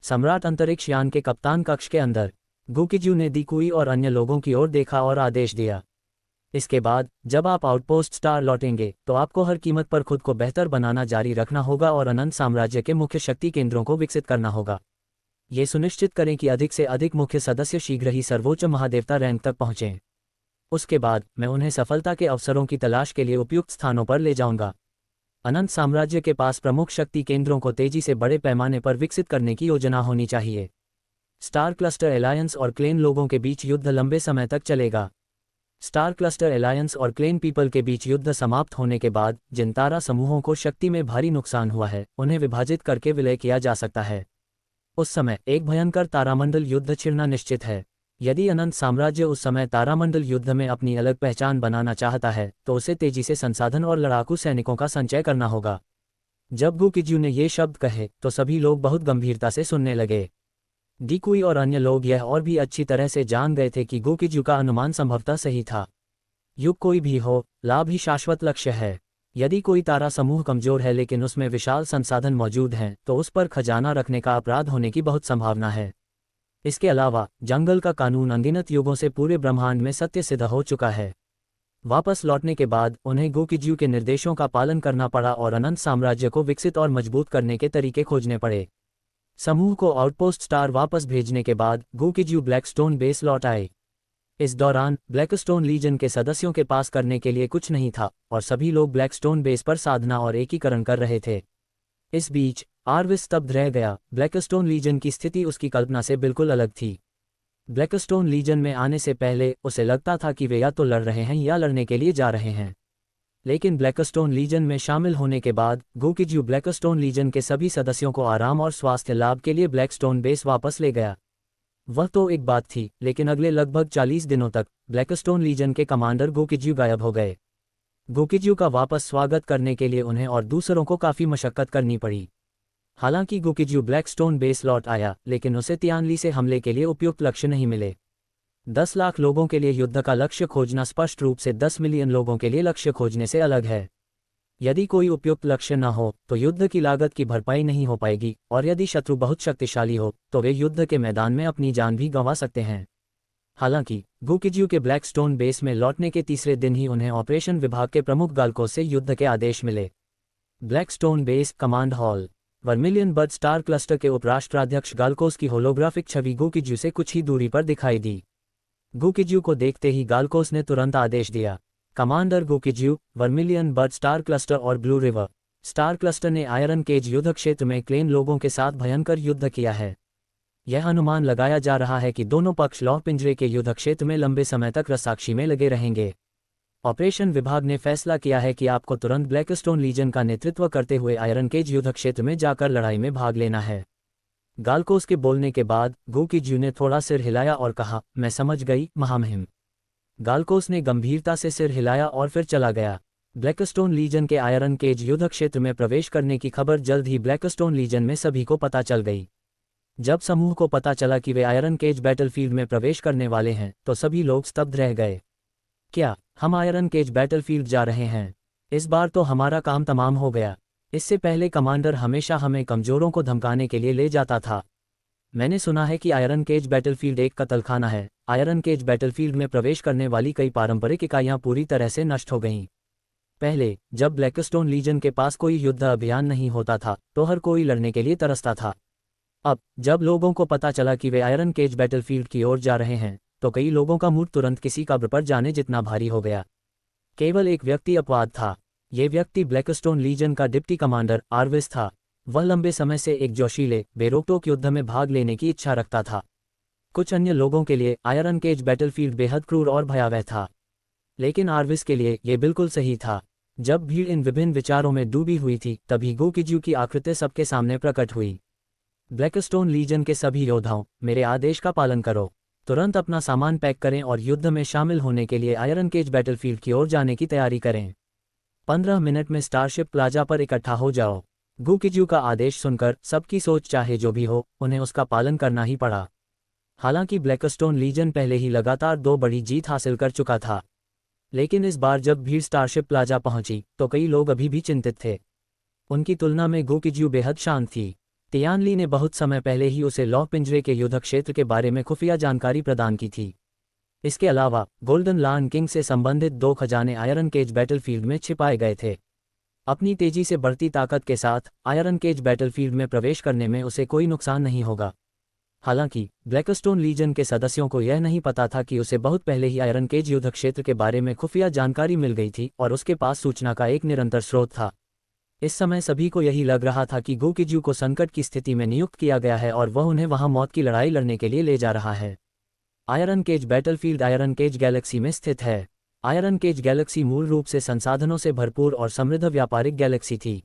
सम्राट अंतरिक्ष यान के कप्तान कक्ष के अंदर गु किज्यू ने डी कुई और अन्य लोगों की ओर देखा और आदेश दिया, इसके बाद जब आप आउटपोस्ट स्टार लौटेंगे तो आपको हर कीमत पर खुद को बेहतर बनाना जारी रखना होगा और अनंत साम्राज्य के मुख्य शक्ति केंद्रों को विकसित करना होगा। ये सुनिश्चित करें कि अधिक से अधिक मुख्य सदस्य शीघ्र ही सर्वोच्च महादेवता रैंक तक पहुंचें। उसके बाद मैं उन्हें सफलता के अवसरों की तलाश के लिए उपयुक्त स्थानों पर ले जाऊंगा। अनंत साम्राज्य के पास प्रमुख शक्ति केंद्रों को तेजी से बड़े पैमाने पर विकसित करने की योजना होनी चाहिए। स्टार क्लस्टर एलायंस और क्लेन लोगों के बीच युद्ध लंबे समय तक चलेगा। स्टार क्लस्टर एलायंस और क्लेन पीपल के बीच युद्ध समाप्त होने के बाद जिन तारा समूहों को शक्ति में भारी नुकसान हुआ है उन्हें विभाजित करके विलय किया जा सकता है। उस समय एक भयंकर तारामंडल युद्ध छिड़ना निश्चित है। यदि अनंत साम्राज्य उस समय तारामंडल युद्ध में अपनी अलग पहचान बनाना चाहता है तो उसे तेजी से संसाधन और लड़ाकू सैनिकों का संचय करना होगा। जब गु किज्यू ने ये शब्द कहे तो सभी लोग बहुत गंभीरता से सुनने लगे। डी कुई और अन्य लोग यह और भी अच्छी तरह से जान गए थे कि गु किज्यू का अनुमान संभवतः सही था। युग कोई भी हो, लाभ ही शाश्वत लक्ष्य है। यदि कोई तारा समूह कमजोर है लेकिन उसमें विशाल संसाधन मौजूद हैं तो उस पर खजाना रखने का अपराध होने की बहुत संभावना है। इसके अलावा जंगल का कानून अनगिनत युगों से पूरे ब्रह्मांड में सत्य सिद्ध हो चुका है। वापस लौटने के बाद उन्हें गु किज्यू के निर्देशों का पालन करना पड़ा और अनंत साम्राज्य को विकसित और मजबूत करने के तरीके खोजने पड़े। समूह को आउटपोस्ट स्टार वापस भेजने के बाद गु किज्यू ब्लैकस्टोन बेस लौट आए। इस दौरान ब्लैकस्टोन लीजन के सदस्यों के पास करने के लिए कुछ नहीं था और सभी लोग ब्लैकस्टोन बेस पर साधना और एकीकरण कर रहे थे। इस बीच आर्विस स्तब्ध रह गया। ब्लैकस्टोन लीजन की स्थिति उसकी कल्पना से बिल्कुल अलग थी। ब्लैकस्टोन लीजन में आने से पहले उसे लगता था कि वे या तो लड़ रहे हैं या लड़ने के लिए जा रहे हैं, लेकिन ब्लैकस्टोन लीजन में शामिल होने के बाद गु किज्यू ब्लैकस्टोन लीजन के सभी सदस्यों को आराम और स्वास्थ्य लाभ के लिए ब्लैकस्टोन बेस वापस ले गया। वह तो एक बात थी, लेकिन अगले लगभग 40 दिनों तक ब्लैकस्टोन लीजन के कमांडर गु किज्यू गायब हो गए। गु किज्यू का वापस स्वागत करने के लिए उन्हें और दूसरों को काफ़ी मशक्कत करनी पड़ी। हालांकि गु किज्यू ब्लैकस्टोन बेस लौट आया, लेकिन उसे तियानली से हमले के लिए उपयुक्त लक्ष्य नहीं मिले। 10 लाख लोगों के लिए युद्ध का लक्ष्य खोजना स्पष्ट रूप से 10 मिलियन लोगों के लिए लक्ष्य खोजने से अलग है। यदि कोई उपयुक्त लक्ष्य न हो तो युद्ध की लागत की भरपाई नहीं हो पाएगी, और यदि शत्रु बहुत शक्तिशाली हो तो वे युद्ध के मैदान में अपनी जान भी गंवा सकते हैं। हालांकि गुकिज्यू के ब्लैकस्टोन बेस में लौटने के तीसरे दिन ही उन्हें ऑपरेशन विभाग के प्रमुख गाल्कोस से युद्ध के आदेश मिले। Blackstone base command hall. Vermilion bird star cluster के उपराष्ट्राध्यक्ष गाल्कोस की होलोग्राफिक छवि गुकिज्यू से कुछ ही दूरी पर दिखाई दी। गुकिज्यू को देखते ही गाल्कोस ने तुरंत आदेश दिया, कमांडर गुकिज्यू, वर्मिलियन बर्ड स्टार क्लस्टर और ब्लू रिवर स्टार क्लस्टर ने आयरन केज युद्ध क्षेत्र में क्लेन लोगों के साथ भयंकर युद्ध किया है। यह अनुमान लगाया जा रहा है कि दोनों पक्ष लौह पिंजरे के युद्ध क्षेत्र में लंबे समय तक रस्साकशी में लगे रहेंगे। ऑपरेशन विभाग ने फैसला किया है कि आपको तुरंत ब्लैकस्टोन लीजन का नेतृत्व करते हुए आयरन केज युद्ध क्षेत्र में जाकर लड़ाई में भाग लेना है। गाल्कोस के बोलने के बाद गुकिज्यू ने थोड़ा सिर हिलाया और कहा, मैं समझ गई महामहिम। गाल्कोस ने गंभीरता से सिर हिलाया और फिर चला गया। ब्लैकस्टोन लीजन के आयरन केज युद्ध क्षेत्र में प्रवेश करने की खबर जल्द ही ब्लैकस्टोन लीजन में सभी को पता चल गई। जब समूह को पता चला कि वे आयरन केज बैटलफील्ड में प्रवेश करने वाले हैं तो सभी लोग स्तब्ध रह गए। क्या हम आयरन केज बैटलफील्ड जा रहे हैं? इस बार तो हमारा काम तमाम हो गया। इससे पहले कमांडर हमेशा हमें कमजोरों को धमकाने के लिए ले जाता था। मैंने सुना है कि आयरन केज बैटलफील्ड एक कत्लखाना है। आयरन केज बैटलफील्ड में प्रवेश करने वाली कई पारंपरिक इकाइयां पूरी तरह से नष्ट हो गईं। पहले जब ब्लैकस्टोन लीजन के पास कोई युद्ध अभियान नहीं होता था तो हर कोई लड़ने के लिए तरसता था। अब जब लोगों को पता चला कि वे आयरन केज बैटलफील्ड की ओर जा रहे हैं तो कई लोगों का मूड तुरंत किसी कब्र पर जाने जितना भारी हो गया। केवल एक व्यक्ति अपवाद था। ये व्यक्ति ब्लैकस्टोन लीजन का डिप्टी कमांडर आर्विस था। वह लंबे समय से एक जोशीले, बेरोकटोक युद्ध में भाग लेने की इच्छा रखता था। कुछ अन्य लोगों के लिए आयरन केज बैटलफील्ड बेहद क्रूर और भयावह था, लेकिन आर्विस के लिए ये बिल्कुल सही था। जब भीड़ इन विभिन्न विचारों में डूबी हुई थी तभी गुकिज्यू की आकृति सबके सामने प्रकट हुई। ब्लैकस्टोन लीजन के सभी योद्धाओं, मेरे आदेश का पालन करो। तुरंत अपना सामान पैक करें और युद्ध में शामिल होने के लिए आयरन केज बैटलफील्ड की ओर जाने की तैयारी करें। 15 मिनट में स्टारशिप प्लाजा पर इकट्ठा हो जाओ। गुकिज्यू का आदेश सुनकर सबकी सोच चाहे जो भी हो, उन्हें उसका पालन करना ही पड़ा। हालांकि ब्लैकस्टोन लीजन पहले ही लगातार 2 बड़ी जीत हासिल कर चुका था, लेकिन इस बार जब भीड़ स्टारशिप प्लाजा पहुंची तो कई लोग अभी भी चिंतित थे। उनकी तुलना में गुकिज्यू बेहद शांत थी। तियानली ने बहुत समय पहले ही उसे लौह पिंजरे के युद्ध क्षेत्र के बारे में खुफिया जानकारी प्रदान की थी। इसके अलावा गोल्डन लायन किंग से संबंधित 2 खजाने आयरन केज बैटलफील्ड में छिपाए गए थे। अपनी तेजी से बढ़ती ताकत के साथ आयरन केज बैटलफील्ड में प्रवेश करने में उसे कोई नुकसान नहीं होगा। हालांकि ब्लैकस्टोन लीजन के सदस्यों को यह नहीं पता था कि उसे बहुत पहले ही आयरन केज युद्ध क्षेत्र के बारे में खुफिया जानकारी मिल गई थी और उसके पास सूचना का एक निरंतर स्रोत था। इस समय सभी को यही लग रहा था कि गुकिज्यू को संकट की स्थिति में नियुक्त किया गया है और वह उन्हें वहां मौत की लड़ाई लड़ने के लिए ले जा रहा है। Iron cage battlefield iron cage galaxy में स्थित है। आयरन केज गैलेक्सी मूल रूप से संसाधनों से भरपूर और समृद्ध व्यापारिक गैलेक्सी थी।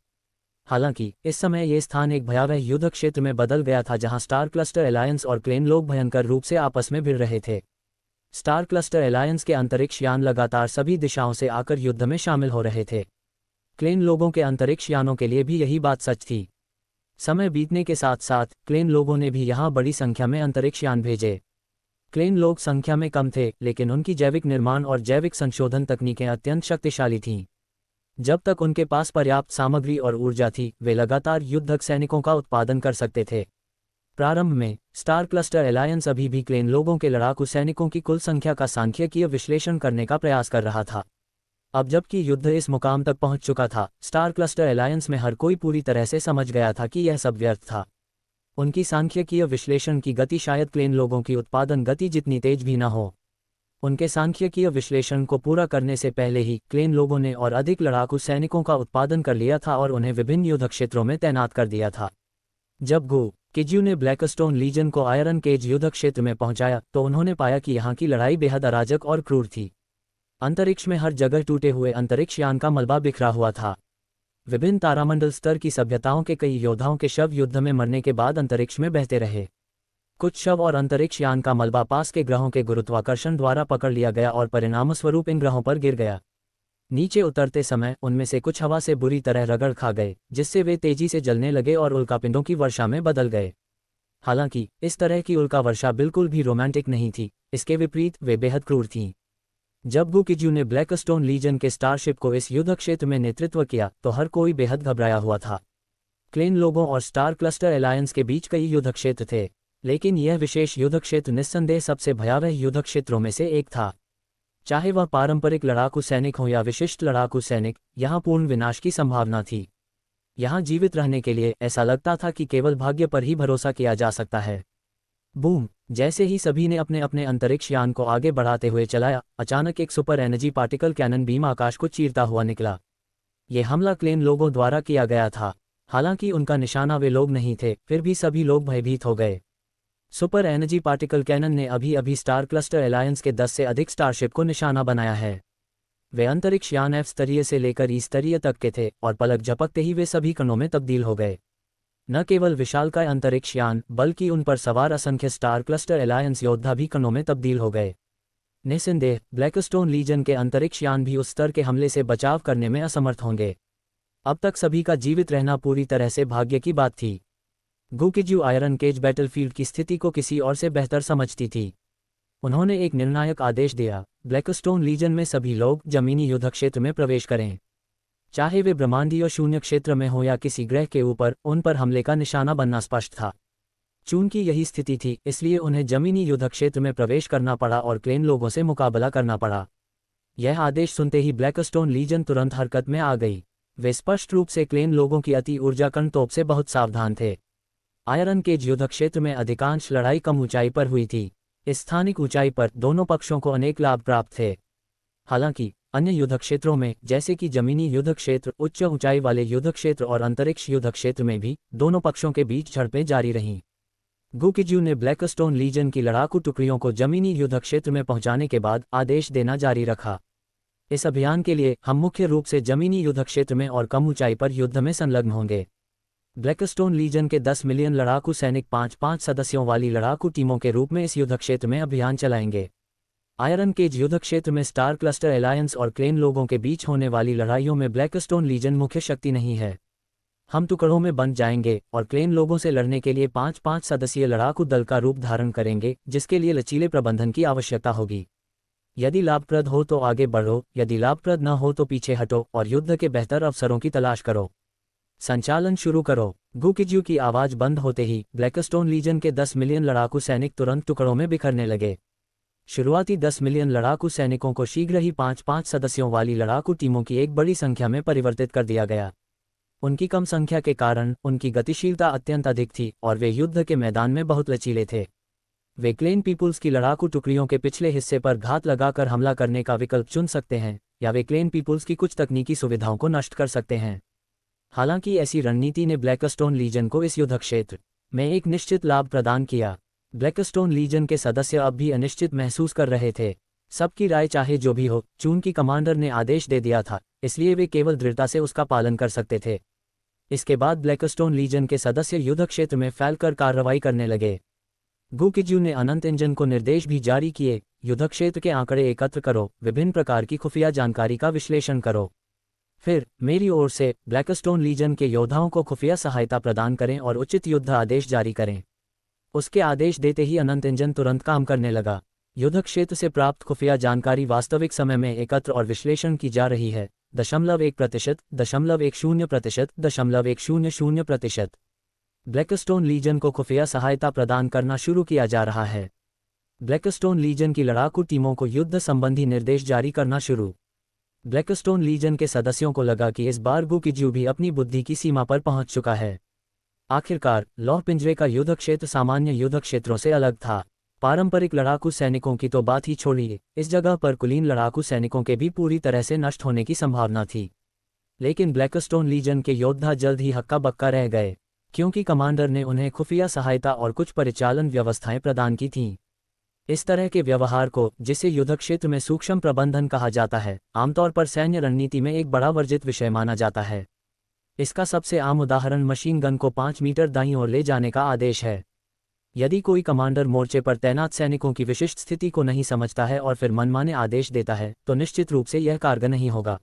हालांकि इस समय ये स्थान एक भयावह युद्ध क्षेत्र में बदल गया था जहां स्टार क्लस्टर एलायंस और क्लेन लोग भयंकर रूप से आपस में भिड़ रहे थे। स्टार क्लस्टर एलायंस के अंतरिक्ष यान लगातार सभी दिशाओं से आकर युद्ध में शामिल हो रहे थे। क्लेन लोगों के अंतरिक्ष यानों के लिए भी यही बात सच थी। समय बीतने के साथ साथ क्लेन लोगों ने भी यहां बड़ी संख्या में अंतरिक्ष यान भेजे। क्लेन लोग संख्या में कम थे, लेकिन उनकी जैविक निर्माण और जैविक संशोधन तकनीकें अत्यंत शक्तिशाली थीं। जब तक उनके पास पर्याप्त सामग्री और ऊर्जा थी, वे लगातार युद्धक सैनिकों का उत्पादन कर सकते थे। प्रारंभ में स्टार क्लस्टर एलायंस अभी भी क्लेन लोगों के लड़ाकू सैनिकों की कुल संख्या का सांख्यिकीय विश्लेषण करने का प्रयास कर रहा था। अब जबकि युद्ध इस मुकाम तक पहुंच चुका था, स्टार क्लस्टर एलायंस में हर कोई पूरी तरह से समझ गया था कि यह सब व्यर्थ था। उनकी सांख्यिकीय विश्लेषण की गति शायद क्लेन लोगों की उत्पादन गति जितनी तेज भी न हो। उनके सांख्यिकीय विश्लेषण को पूरा करने से पहले ही क्लेन लोगों ने और अधिक लड़ाकू सैनिकों का उत्पादन कर लिया था और उन्हें विभिन्न युद्ध क्षेत्रों में तैनात कर दिया था। जब गुकिज्यू ने ब्लैकस्टोन लीजन को आयरन केज युद्ध क्षेत्र में पहुंचाया तो उन्होंने पाया कि यहाँ की लड़ाई बेहद अराजक और क्रूर थी। अंतरिक्ष में हर जगह टूटे हुए अंतरिक्ष यान का मलबा बिखरा हुआ था। विभिन्न तारामंडल स्तर की सभ्यताओं के कई योद्धाओं के शव युद्ध में मरने के बाद अंतरिक्ष में बहते रहे। कुछ शव और अंतरिक्ष यान का मलबा पास के ग्रहों के गुरुत्वाकर्षण द्वारा पकड़ लिया गया और परिणामस्वरूप इन ग्रहों पर गिर गया। नीचे उतरते समय उनमें से कुछ हवा से बुरी तरह रगड़ खा गए, जिससे वे तेजी से जलने लगे और उल्कापिंडों की वर्षा में बदल गए। हालांकि इस तरह की उल्का वर्षा बिल्कुल भी रोमांटिक नहीं थी, इसके विपरीत वे बेहद क्रूर थीं। जब गुकिजू ने ब्लैकस्टोन लीजन के स्टारशिप को इस युद्ध क्षेत्र में नेतृत्व किया तो हर कोई बेहद घबराया हुआ था। क्लेन लोगों और स्टार क्लस्टर एलायंस के बीच कई युद्ध क्षेत्र थे, लेकिन यह विशेष युद्ध क्षेत्र निस्संदेह सबसे भयावह युद्ध क्षेत्रों में से एक था। चाहे वह पारंपरिक लड़ाकू सैनिक हो या विशिष्ट लड़ाकू सैनिक, यहाँ पूर्ण विनाश की संभावना थी। यहाँ जीवित रहने के लिए ऐसा लगता था कि केवल भाग्य पर ही भरोसा किया जा सकता है। बूम! जैसे ही सभी ने अपने अपने अंतरिक्ष यान को आगे बढ़ाते हुए चलाया, अचानक एक super energy particle cannon beam आकाश को चीरता हुआ निकला। ये हमला क्लेन लोगों द्वारा किया गया था। हालांकि उनका निशाना वे लोग नहीं थे, फिर भी सभी लोग भयभीत हो गए। सुपर एनर्जी पार्टिकल कैनन ने अभी अभी स्टार क्लस्टर एलायंस के 10 से अधिक स्टारशिप को निशाना बनाया है। वे अंतरिक्ष यान F स्तरीय से लेकर E स्तरीय तक के थे और पलक झपकते ही वे सभी कणों में तब्दील हो गए। न केवल विशालकाय अंतरिक्ष यान, बल्कि उन पर सवार असंख्य स्टार क्लस्टर एलायंस योद्धा भी कणों में तब्दील हो गए। निस्संदेह ब्लैकस्टोन लीजन के अंतरिक्ष यान भी उस स्तर के हमले से बचाव करने में असमर्थ होंगे। अब तक सभी का जीवित रहना पूरी तरह से भाग्य की बात थी। गुकिजू आयरन केज बैटलफील्ड की स्थिति को किसी और से बेहतर समझती थी। उन्होंने एक निर्णायक आदेश दिया, ब्लैकस्टोन लीजन में सभी लोग जमीनी युद्ध क्षेत्र में प्रवेश करें। चाहे वे ब्रह्मांडीय शून्य क्षेत्र में हो या किसी ग्रह के ऊपर, उन पर हमले का निशाना बनना स्पष्ट था। चूंकि यही स्थिति थी, इसलिए उन्हें जमीनी युद्ध क्षेत्र में प्रवेश करना पड़ा और क्लेन लोगों से मुकाबला करना पड़ा। यह आदेश सुनते ही ब्लैकस्टोन लीजन तुरंत हरकत में आ गई। वे स्पष्ट रूप से क्लेन लोगों की अति ऊर्जा कण तोप से बहुत सावधान थे। आयरन केज युद्ध क्षेत्र में अधिकांश लड़ाई कम ऊंचाई पर हुई थी। इस स्थानिक ऊंचाई पर दोनों पक्षों को अनेक लाभ प्राप्त थे। हालांकि अन्य युद्ध क्षेत्रों में, जैसे कि जमीनी युद्ध क्षेत्र, उच्च ऊंचाई वाले युद्ध क्षेत्र और अंतरिक्ष युद्ध क्षेत्र में भी दोनों पक्षों के बीच झड़पें जारी रहीं। गुकिजू ने ब्लैकस्टोन लीजन की लड़ाकू टुकड़ियों को जमीनी युद्ध क्षेत्र में पहुंचाने के बाद आदेश देना जारी रखा। इस अभियान के लिए हम मुख्य रूप से जमीनी युद्ध क्षेत्र में और कम ऊंचाई पर युद्ध में संलग्न होंगे। ब्लैकस्टोन लीजन के 10 मिलियन लड़ाकू सैनिक 5-5 सदस्यों वाली लड़ाकू टीमों के रूप में इस युद्ध क्षेत्र में अभियान चलाएंगे। आयरन केज युद्ध क्षेत्र में स्टार क्लस्टर एलायंस और क्लेन लोगों के बीच होने वाली लड़ाइयों में ब्लैकस्टोन लीजन मुख्य शक्ति नहीं है। हम टुकड़ों में बंट जाएंगे और क्लेन लोगों से लड़ने के लिए 5-5 सदस्यीय लड़ाकू दल का रूप धारण करेंगे, जिसके लिए लचीले प्रबंधन की आवश्यकता होगी। यदि लाभप्रद हो तो आगे बढ़ो, यदि लाभप्रद न हो तो पीछे हटो और युद्ध के बेहतर अवसरों की तलाश करो। संचालन शुरू करो। गुकिजू की आवाज बंद होते ही ब्लैकस्टोन लीजन के 10 मिलियन लड़ाकू सैनिक तुरंत टुकड़ों में बिखरने लगे। शुरुआती 10 मिलियन लड़ाकू सैनिकों को शीघ्र ही 5-5 सदस्यों वाली लड़ाकू टीमों की एक बड़ी संख्या में परिवर्तित कर दिया गया। उनकी कम संख्या के कारण उनकी गतिशीलता अत्यंत अधिक थी और वे युद्ध के मैदान में बहुत लचीले थे। वे क्लेन पीपुल्स की लड़ाकू टुकड़ियों के पिछले हिस्से पर घात लगाकर हमला करने का विकल्प चुन सकते हैं, या वे क्लेन पीपुल्स की कुछ तकनीकी सुविधाओं को नष्ट कर सकते हैं। हालांकि ऐसी रणनीति ने ब्लैकस्टोन लीजन को इस युद्ध क्षेत्र में एक निश्चित लाभ प्रदान किया। ब्लैकस्टोन लीजन के सदस्य अब भी अनिश्चित महसूस कर रहे थे। सबकी राय चाहे जो भी हो, चूंकि कमांडर ने आदेश दे दिया था, इसलिए वे केवल दृढ़ता से उसका पालन कर सकते थे। इसके बाद ब्लैकस्टोन लीजन के सदस्य युद्ध क्षेत्र में फैलकर कार्रवाई करने लगे। गुकिजू ने अनंत इंजन को निर्देश भी जारी किए, युद्ध क्षेत्र के आंकड़े एकत्र करो, विभिन्न प्रकार की खुफिया जानकारी का विश्लेषण करो। फिर मेरी ओर से ब्लैकस्टोन लीजन के योद्धाओं को खुफिया सहायता प्रदान करें और उचित युद्ध आदेश जारी करें। उसके आदेश देते ही अनंत इंजन तुरंत काम करने लगा। युद्ध क्षेत्र से प्राप्त खुफिया जानकारी वास्तविक समय में एकत्र और विश्लेषण की जा रही है। 0.1%, 0.10%, 0.100%। ब्लैकस्टोन लीजन को खुफिया सहायता प्रदान करना शुरू किया जा रहा है। ब्लैकस्टोन लीजन की लड़ाकू टीमों को युद्ध संबंधी निर्देश जारी करना शुरू। ब्लैकस्टोन लीजन के सदस्यों को लगा कि इस बार गुकिजू भी अपनी बुद्धि की सीमा पर पहुंच चुका है। आखिरकार लौह पिंजरे का युद्ध क्षेत्र सामान्य युद्ध क्षेत्रों से अलग था। पारंपरिक लड़ाकू सैनिकों की तो बात ही छोड़िए, इस जगह पर कुलीन लड़ाकू सैनिकों के भी पूरी तरह से नष्ट होने की संभावना थी। लेकिन ब्लैकस्टोन लीजन के योद्धा जल्द ही हक्का बक्का रह गए, क्योंकि कमांडर ने उन्हें खुफिया सहायता और कुछ परिचालन व्यवस्थाएं प्रदान की थीं। इस तरह के व्यवहार को, जिसे युद्ध क्षेत्र में सूक्ष्म प्रबंधन कहा जाता है, आमतौर पर सैन्य रणनीति में एक बड़ा वर्जित विषय माना जाता है। इसका सबसे आम उदाहरण मशीन गन को 5 मीटर दाईं ओर ले जाने का आदेश है। यदि कोई कमांडर मोर्चे पर तैनात सैनिकों की विशिष्ट स्थिति को नहीं समझता है और फिर मनमाने आदेश देता है, तो निश्चित रूप से यह कारगर नहीं होगा।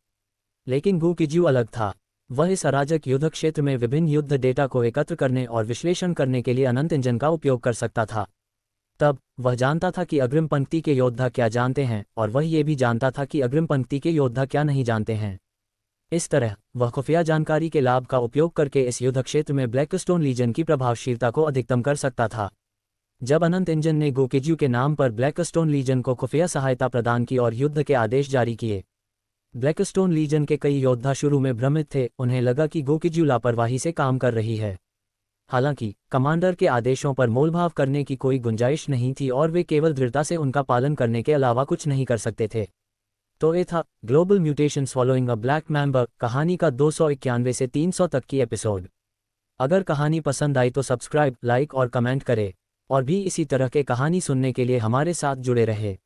लेकिन गुकिजू अलग था। वह इस अराजक युद्ध क्षेत्र में विभिन्न युद्ध डेटा को एकत्र करने और विश्लेषण करने के लिए अनंत इंजन का उपयोग कर सकता था। तब वह जानता था कि अग्रिम पंक्ति के योद्धा क्या जानते हैं और वह ये भी जानता था कि अग्रिम पंक्ति के योद्धा क्या नहीं जानते हैं। इस तरह वह खुफिया जानकारी के लाभ का उपयोग करके इस युद्ध क्षेत्र में ब्लैकस्टोन लीजन की प्रभावशीलता को अधिकतम कर सकता था। जब अनंत इंजन ने गोकिज्यू के नाम पर ब्लैकस्टोन लीजन को खुफिया सहायता प्रदान की और युद्ध के आदेश जारी किए, ब्लैकस्टोन लीजन के कई योद्धा शुरू में भ्रमित थे। उन्हें लगा कि गोकिज्यू लापरवाही से काम कर रही है। हालांकि कमांडर के आदेशों पर मोलभाव करने की कोई गुंजाइश नहीं थी और वे केवल दृढ़ता से उनका पालन करने के अलावा कुछ नहीं कर सकते थे। तो ये था global mutations following a black member कहानी का 291 से 300 तक की एपिसोड। अगर कहानी पसंद आई तो सब्सक्राइब, लाइक और कमेंट करें और भी इसी तरह के कहानी सुनने के लिए हमारे साथ जुड़े रहे।